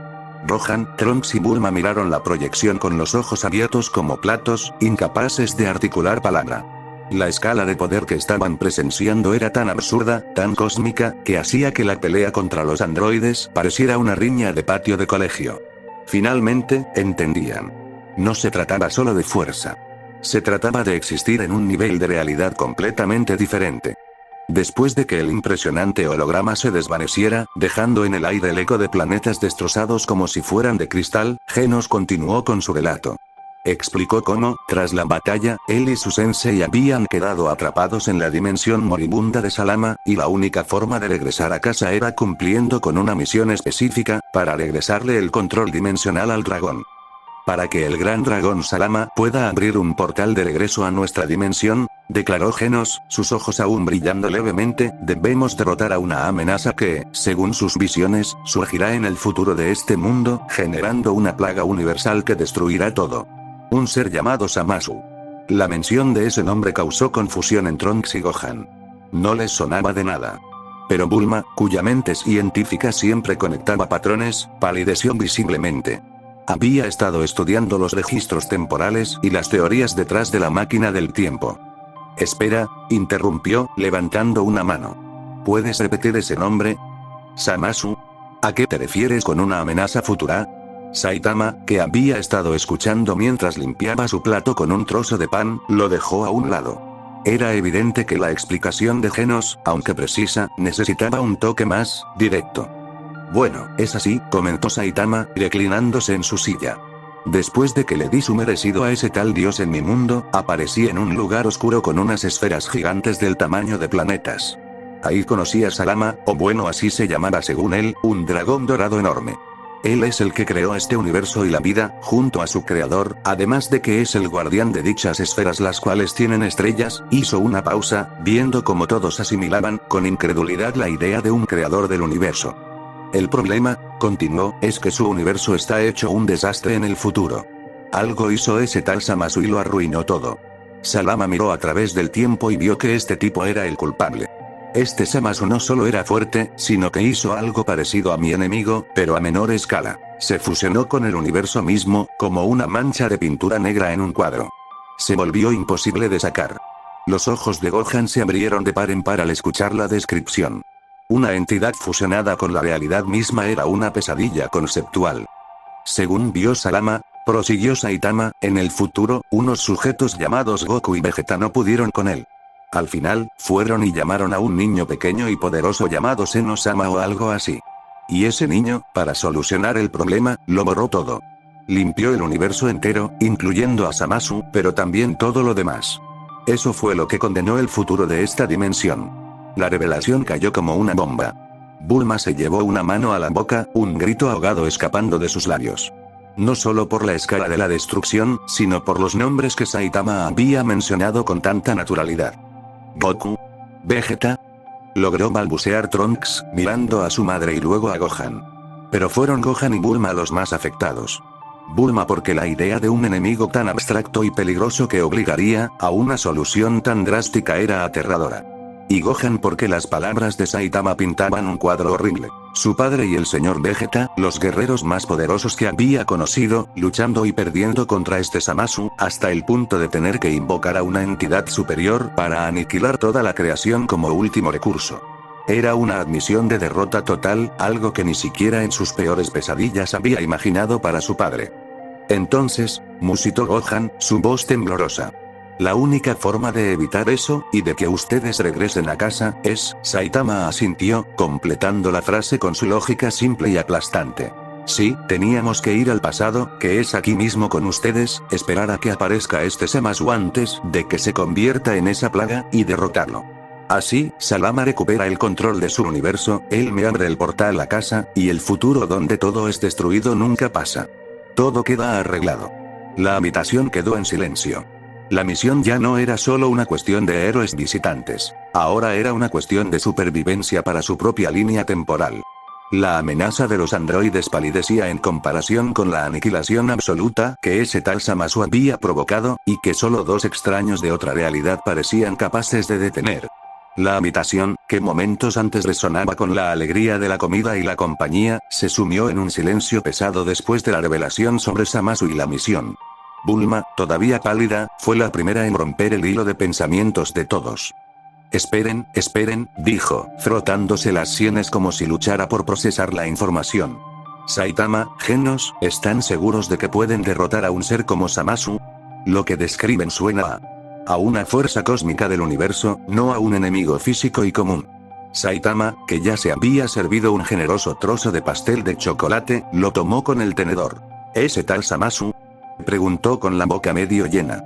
Gohan, Trunks y Bulma miraron la proyección con los ojos abiertos como platos, incapaces de articular palabra. La escala de poder que estaban presenciando era tan absurda, tan cósmica, que hacía que la pelea contra los androides pareciera una riña de patio de colegio. Finalmente, entendían. No se trataba solo de fuerza. Se trataba de existir en un nivel de realidad completamente diferente. Después de que el impresionante holograma se desvaneciera, dejando en el aire el eco de planetas destrozados como si fueran de cristal, Genos continuó con su relato. Explicó cómo, tras la batalla, él y su sensei habían quedado atrapados en la dimensión moribunda de Salama, y la única forma de regresar a casa era cumpliendo con una misión específica, para regresarle el control dimensional al dragón. Para que el gran dragón Salama pueda abrir un portal de regreso a nuestra dimensión, declaró Genos, sus ojos aún brillando levemente, debemos derrotar a una amenaza que, según sus visiones, surgirá en el futuro de este mundo, generando una plaga universal que destruirá todo. Un ser llamado Zamasu. La mención de ese nombre causó confusión en Trunks y Gohan. No les sonaba de nada. Pero Bulma, cuya mente científica siempre conectaba patrones, palideció visiblemente. Había estado estudiando los registros temporales y las teorías detrás de la máquina del tiempo. Espera, interrumpió, levantando una mano. ¿Puedes repetir ese nombre? Zamasu. ¿A qué te refieres con una amenaza futura? Saitama, que había estado escuchando mientras limpiaba su plato con un trozo de pan, lo dejó a un lado. Era evidente que la explicación de Genos, aunque precisa, necesitaba un toque más directo. Bueno, es así, comentó Saitama, reclinándose en su silla. Después de que le di su merecido a ese tal dios en mi mundo, aparecí en un lugar oscuro con unas esferas gigantes del tamaño de planetas. Ahí conocí a Salama, o bueno, así se llamaba según él, un dragón dorado enorme. Él es el que creó este universo y la vida, junto a su creador, además de que es el guardián de dichas esferas las cuales tienen estrellas. Hizo una pausa, viendo cómo todos asimilaban, con incredulidad la idea de un creador del universo. El problema, continuó, es que su universo está hecho un desastre en el futuro. Algo hizo ese tal Zamasu y lo arruinó todo. Salama miró a través del tiempo y vio que este tipo era el culpable. Este Zamasu no solo era fuerte, sino que hizo algo parecido a mi enemigo, pero a menor escala. Se fusionó con el universo mismo, como una mancha de pintura negra en un cuadro. Se volvió imposible de sacar. Los ojos de Gohan se abrieron de par en par al escuchar la descripción. Una entidad fusionada con la realidad misma era una pesadilla conceptual. Según vio Salama, prosiguió Saitama, en el futuro, unos sujetos llamados Goku y Vegeta no pudieron con él. Al final, fueron y llamaron a un niño pequeño y poderoso llamado Seno-sama o algo así. Y ese niño, para solucionar el problema, lo borró todo. Limpió el universo entero, incluyendo a Zamasu, pero también todo lo demás. Eso fue lo que condenó el futuro de esta dimensión. La revelación cayó como una bomba. Bulma se llevó una mano a la boca, un grito ahogado escapando de sus labios. No solo por la escala de la destrucción, sino por los nombres que Saitama había mencionado con tanta naturalidad. Goku. Vegeta. Logró balbucear Trunks, mirando a su madre y luego a Gohan. Pero fueron Gohan y Bulma los más afectados. Bulma porque la idea de un enemigo tan abstracto y peligroso que obligaría a una solución tan drástica era aterradora. Y Gohan porque las palabras de Saitama pintaban un cuadro horrible. Su padre y el señor Vegeta, los guerreros más poderosos que había conocido, luchando y perdiendo contra este Zamasu, hasta el punto de tener que invocar a una entidad superior para aniquilar toda la creación como último recurso. Era una admisión de derrota total, algo que ni siquiera en sus peores pesadillas había imaginado para su padre. Entonces, musitó Gohan, su voz temblorosa. La única forma de evitar eso, y de que ustedes regresen a casa, es, Saitama asintió, completando la frase con su lógica simple y aplastante. Sí, teníamos que ir al pasado, que es aquí mismo con ustedes, esperar a que aparezca este Zamasu antes de que se convierta en esa plaga, y derrotarlo. Así, Salama recupera el control de su universo, él me abre el portal a casa, y el futuro donde todo es destruido nunca pasa. Todo queda arreglado. La habitación quedó en silencio. La misión ya no era solo una cuestión de héroes visitantes. Ahora era una cuestión de supervivencia para su propia línea temporal. La amenaza de los androides palidecía en comparación con la aniquilación absoluta que ese tal Zamasu había provocado, y que solo dos extraños de otra realidad parecían capaces de detener. La habitación, que momentos antes resonaba con la alegría de la comida y la compañía, se sumió en un silencio pesado después de la revelación sobre Zamasu y la misión. Bulma, todavía pálida, fue la primera en romper el hilo de pensamientos de todos. Esperen, dijo, frotándose las sienes como si luchara por procesar la información. Saitama, Genos, ¿están seguros de que pueden derrotar a un ser como Zamasu? Lo que describen suena a una fuerza cósmica del universo, no a un enemigo físico y común. Saitama, que ya se había servido un generoso trozo de pastel de chocolate, lo tomó con el tenedor. ¿Ese tal Zamasu? Preguntó con la boca medio llena.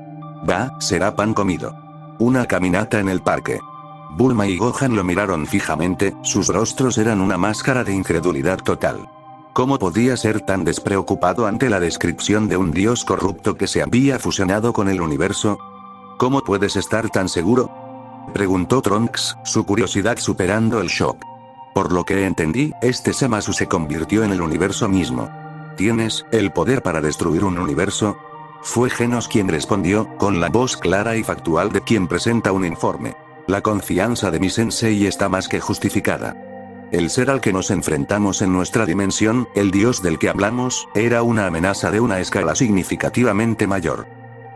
Será pan comido. Una caminata en el parque. Bulma y Gohan lo miraron fijamente, sus rostros eran una máscara de incredulidad total. ¿Cómo podía ser tan despreocupado ante la descripción de un dios corrupto que se había fusionado con el universo? ¿Cómo puedes estar tan seguro? Preguntó Trunks, su curiosidad superando el shock. Por lo que entendí, este Zamasu se convirtió en el universo mismo. ¿Tienes el poder para destruir un universo? Fue Genos quien respondió, con la voz clara y factual de quien presenta un informe. La confianza de mi sensei está más que justificada. El ser al que nos enfrentamos en nuestra dimensión, el dios del que hablamos, era una amenaza de una escala significativamente mayor.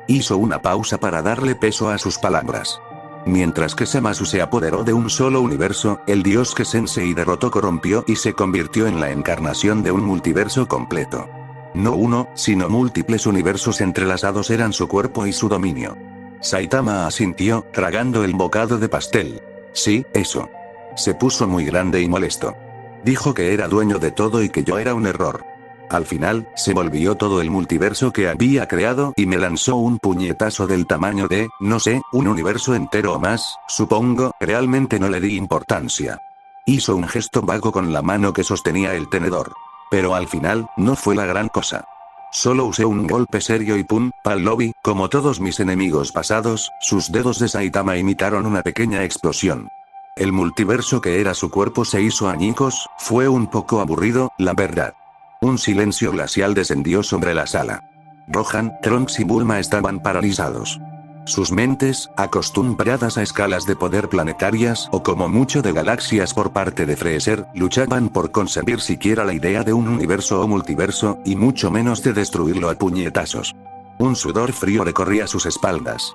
Hizo una pausa para darle peso a sus palabras. Mientras que Zamasu se apoderó de un solo universo, el dios que Sensei derrotó corrompió y se convirtió en la encarnación de un multiverso completo. No uno, sino múltiples universos entrelazados eran su cuerpo y su dominio. Saitama asintió, tragando el bocado de pastel. Sí, eso. Se puso muy grande y molesto. Dijo que era dueño de todo y que yo era un error. Al final, se volvió todo el multiverso que había creado y me lanzó un puñetazo del tamaño de, no sé, un universo entero o más, supongo, realmente no le di importancia. Hizo un gesto vago con la mano que sostenía el tenedor. Pero al final, no fue la gran cosa. Solo usé un golpe serio y pum, pal lobby, como todos mis enemigos pasados, sus dedos de Saitama imitaron una pequeña explosión. El multiverso que era su cuerpo se hizo añicos, fue un poco aburrido, la verdad. Un silencio glacial descendió sobre la sala. Gohan, Trunks y Bulma estaban paralizados. Sus mentes, acostumbradas a escalas de poder planetarias o como mucho de galaxias por parte de Freezer, luchaban por concebir siquiera la idea de un universo o multiverso, y mucho menos de destruirlo a puñetazos. Un sudor frío recorría sus espaldas.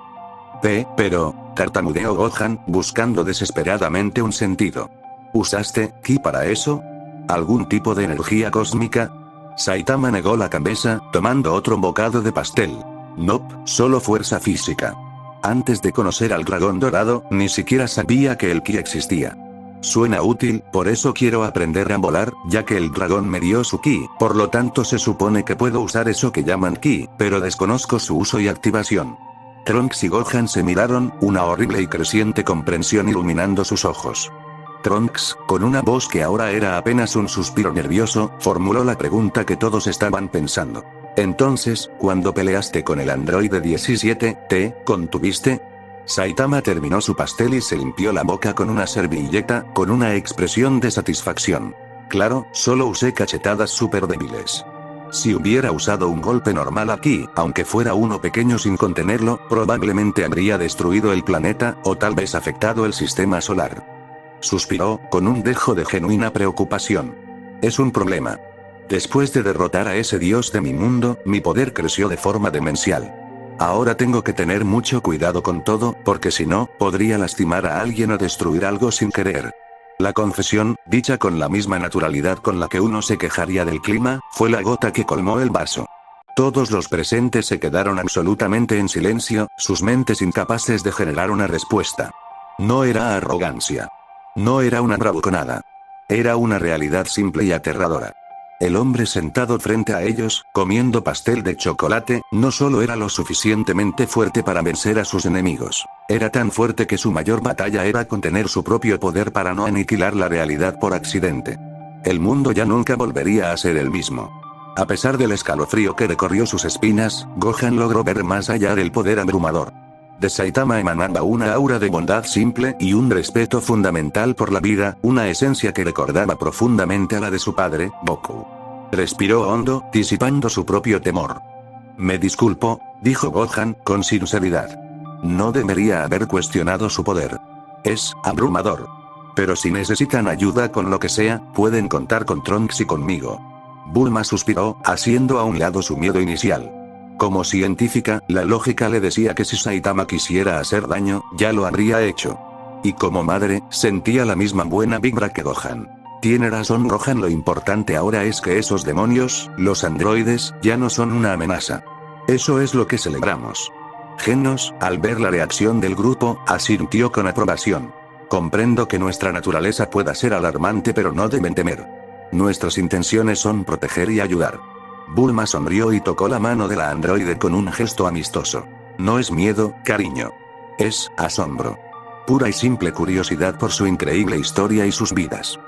Pero, tartamudeó Gohan, buscando desesperadamente un sentido. ¿Usaste ki para eso? ¿Algún tipo de energía cósmica? Saitama negó la cabeza, tomando otro bocado de pastel. Nope, solo fuerza física. Antes de conocer al dragón dorado, ni siquiera sabía que el ki existía. Suena útil, por eso quiero aprender a volar, ya que el dragón me dio su ki, por lo tanto se supone que puedo usar eso que llaman ki, pero desconozco su uso y activación. Trunks y Gohan se miraron, una horrible y creciente comprensión iluminando sus ojos. Trunks, con una voz que ahora era apenas un suspiro nervioso, formuló la pregunta que todos estaban pensando. Entonces, cuando peleaste con el androide 17, ¿te contuviste? Saitama terminó su pastel y se limpió la boca con una servilleta, con una expresión de satisfacción. Claro, solo usé cachetadas súper débiles. Si hubiera usado un golpe normal aquí, aunque fuera uno pequeño sin contenerlo, probablemente habría destruido el planeta, o tal vez afectado el sistema solar. Suspiró, con un dejo de genuina preocupación. Es un problema. Después de derrotar a ese dios de mi mundo, mi poder creció de forma demencial. Ahora tengo que tener mucho cuidado con todo, porque si no, podría lastimar a alguien o destruir algo sin querer. La confesión, dicha con la misma naturalidad con la que uno se quejaría del clima, fue la gota que colmó el vaso. Todos los presentes se quedaron absolutamente en silencio, sus mentes incapaces de generar una respuesta. No era arrogancia. No era una bravuconada. Era una realidad simple y aterradora. El hombre sentado frente a ellos, comiendo pastel de chocolate, no solo era lo suficientemente fuerte para vencer a sus enemigos. Era tan fuerte que su mayor batalla era contener su propio poder para no aniquilar la realidad por accidente. El mundo ya nunca volvería a ser el mismo. A pesar del escalofrío que recorrió sus espinas, Gohan logró ver más allá del poder abrumador. De Saitama emanaba una aura de bondad simple y un respeto fundamental por la vida, una esencia que recordaba profundamente a la de su padre, Goku. Respiró hondo, disipando su propio temor. Me disculpo, dijo Gohan, con sinceridad. No debería haber cuestionado su poder. Es abrumador. Pero si necesitan ayuda con lo que sea, pueden contar con Trunks y conmigo. Bulma suspiró, haciendo a un lado su miedo inicial. Como científica, la lógica le decía que si Saitama quisiera hacer daño, ya lo habría hecho. Y como madre, sentía la misma buena vibra que Gohan. Tiene razón Gohan, lo importante ahora es que esos demonios, los androides, ya no son una amenaza. Eso es lo que celebramos. Genos, al ver la reacción del grupo, asintió con aprobación. Comprendo que nuestra naturaleza pueda ser alarmante, pero no deben temer. Nuestras intenciones son proteger y ayudar. Bulma sonrió y tocó la mano de la androide con un gesto amistoso. No es miedo, cariño. Es asombro. Pura y simple curiosidad por su increíble historia y sus vidas.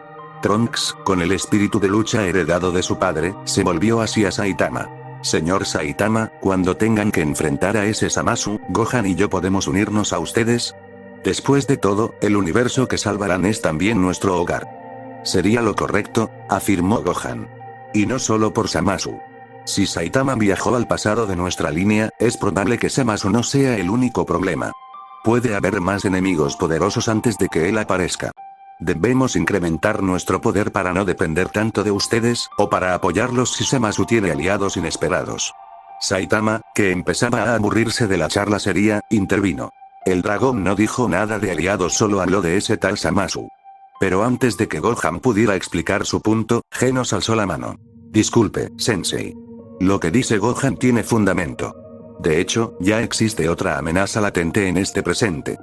Trunks, con el espíritu de lucha heredado de su padre, se volvió hacia Saitama. Señor Saitama, cuando tengan que enfrentar a ese Zamasu, Gohan y yo podemos unirnos a ustedes. Después de todo, el universo que salvarán es también nuestro hogar. Sería lo correcto, afirmó Gohan. Y no solo por Zamasu. Si Saitama viajó al pasado de nuestra línea, es probable que Zamasu no sea el único problema. Puede haber más enemigos poderosos antes de que él aparezca. Debemos incrementar nuestro poder para no depender tanto de ustedes, o para apoyarlos si Zamasu tiene aliados inesperados. Saitama, que empezaba a aburrirse de la charla seria, intervino. El dragón no dijo nada de aliados, solo habló de ese tal Zamasu. Pero antes de que Gohan pudiera explicar su punto, Genos alzó la mano. Disculpe, Sensei. Lo que dice Gohan tiene fundamento. De hecho, ya existe otra amenaza latente en este presente.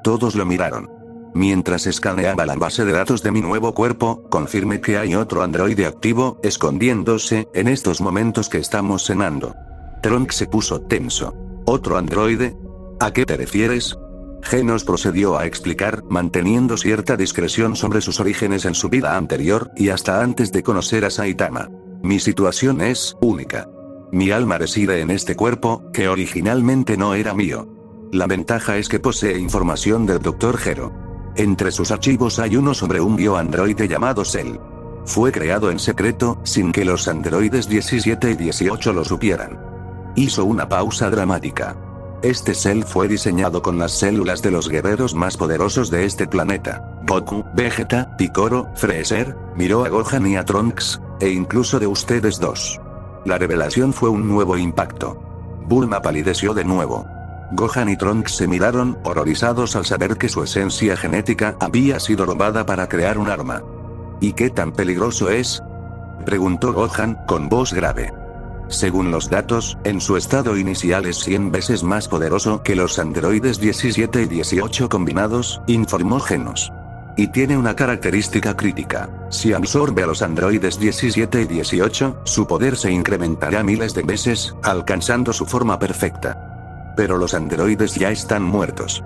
Todos lo miraron. Mientras escaneaba la base de datos de mi nuevo cuerpo, confirmé que hay otro androide activo, escondiéndose, en estos momentos que estamos cenando. Trunks se puso tenso. ¿Otro androide? ¿A qué te refieres? Genos procedió a explicar, manteniendo cierta discreción sobre sus orígenes en su vida anterior, y hasta antes de conocer a Saitama. Mi situación es única. Mi alma reside en este cuerpo, que originalmente no era mío. La ventaja es que posee información del Dr. Gero. Entre sus archivos hay uno sobre un bioandroide llamado Cell. Fue creado en secreto, sin que los androides 17 y 18 lo supieran. Hizo una pausa dramática. Este Cell fue diseñado con las células de los guerreros más poderosos de este planeta. Goku, Vegeta, Piccolo, Freezer, miró a Gohan y a Trunks, e incluso de ustedes dos. La revelación fue un nuevo impacto. Bulma palideció de nuevo. Gohan y Trunks se miraron, horrorizados al saber que su esencia genética había sido robada para crear un arma. ¿Y qué tan peligroso es? Preguntó Gohan, con voz grave. Según los datos, en su estado inicial es 100 veces más poderoso que los androides 17 y 18 combinados, informó Genos. Y tiene una característica crítica. Si absorbe a los androides 17 y 18, su poder se incrementará miles de veces, alcanzando su forma perfecta. Pero los androides ya están muertos.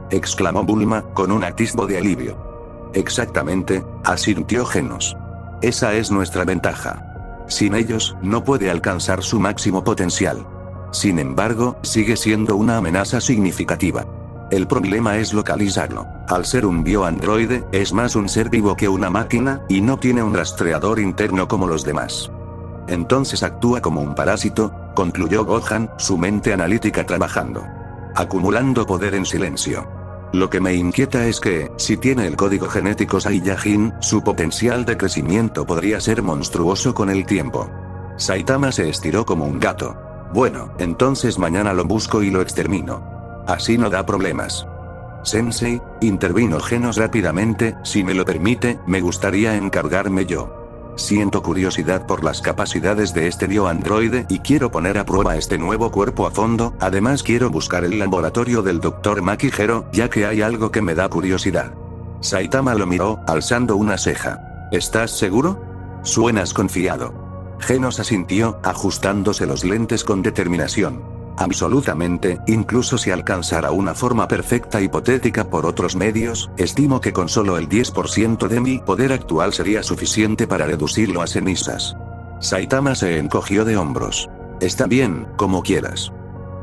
Exclamó Bulma, con un atisbo de alivio. Exactamente, asintió Genos. Esa es nuestra ventaja. Sin ellos, no puede alcanzar su máximo potencial. Sin embargo, sigue siendo una amenaza significativa. El problema es localizarlo. Al ser un bioandroide, es más un ser vivo que una máquina, y no tiene un rastreador interno como los demás. Entonces actúa como un parásito, concluyó Gohan, su mente analítica trabajando. Acumulando poder en silencio. Lo que me inquieta es que, si tiene el código genético Saiyajin, su potencial de crecimiento podría ser monstruoso con el tiempo. Saitama se estiró como un gato. Bueno, entonces mañana lo busco y lo extermino. Así no da problemas. Sensei, intervino Genos rápidamente, si me lo permite, me gustaría encargarme yo. Siento curiosidad por las capacidades de este bioandroide y quiero poner a prueba este nuevo cuerpo a fondo, además quiero buscar el laboratorio del Dr. Makihiro, ya que hay algo que me da curiosidad. Saitama lo miró, alzando una ceja. ¿Estás seguro? Suenas confiado. Genos asintió, ajustándose los lentes con determinación. Absolutamente, incluso si alcanzara una forma perfecta hipotética por otros medios, estimo que con solo el 10% de mi poder actual sería suficiente para reducirlo a cenizas. Saitama se encogió de hombros. Está bien, como quieras.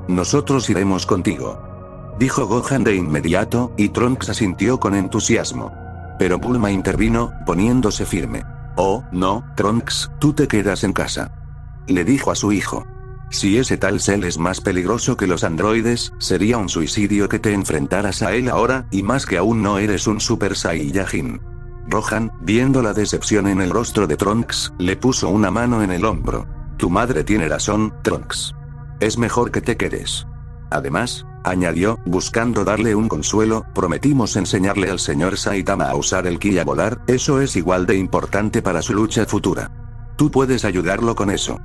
Nosotros iremos contigo. Dijo Gohan de inmediato, y Trunks asintió con entusiasmo. Pero Bulma intervino, poniéndose firme. Oh, no, Trunks, tú te quedas en casa. Le dijo a su hijo. Si ese tal Cell es más peligroso que los androides, sería un suicidio que te enfrentaras a él ahora, y más que aún no eres un Super Saiyajin. Gohan, viendo la decepción en el rostro de Trunks, le puso una mano en el hombro. Tu madre tiene razón, Trunks. Es mejor que te quedes. Además, añadió, buscando darle un consuelo, prometimos enseñarle al señor Saitama a usar el ki y a volar, eso es igual de importante para su lucha futura. Tú puedes ayudarlo con eso.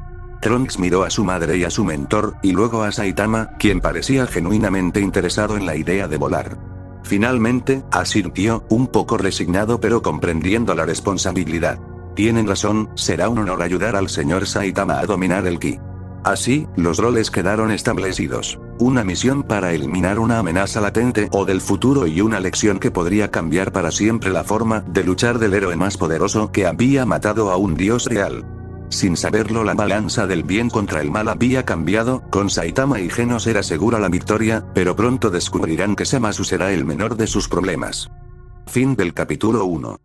Trunks miró a su madre y a su mentor, y luego a Saitama, quien parecía genuinamente interesado en la idea de volar. Finalmente, asintió, un poco resignado pero comprendiendo la responsabilidad. Tienen razón, será un honor ayudar al señor Saitama a dominar el ki. Así, los roles quedaron establecidos. Una misión para eliminar una amenaza latente o del futuro y una lección que podría cambiar para siempre la forma de luchar del héroe más poderoso que había matado a un dios real. Sin saberlo, la balanza del bien contra el mal había cambiado, con Saitama y Genos era segura la victoria, pero pronto descubrirán que Zamasu será el menor de sus problemas. Fin del capítulo 1.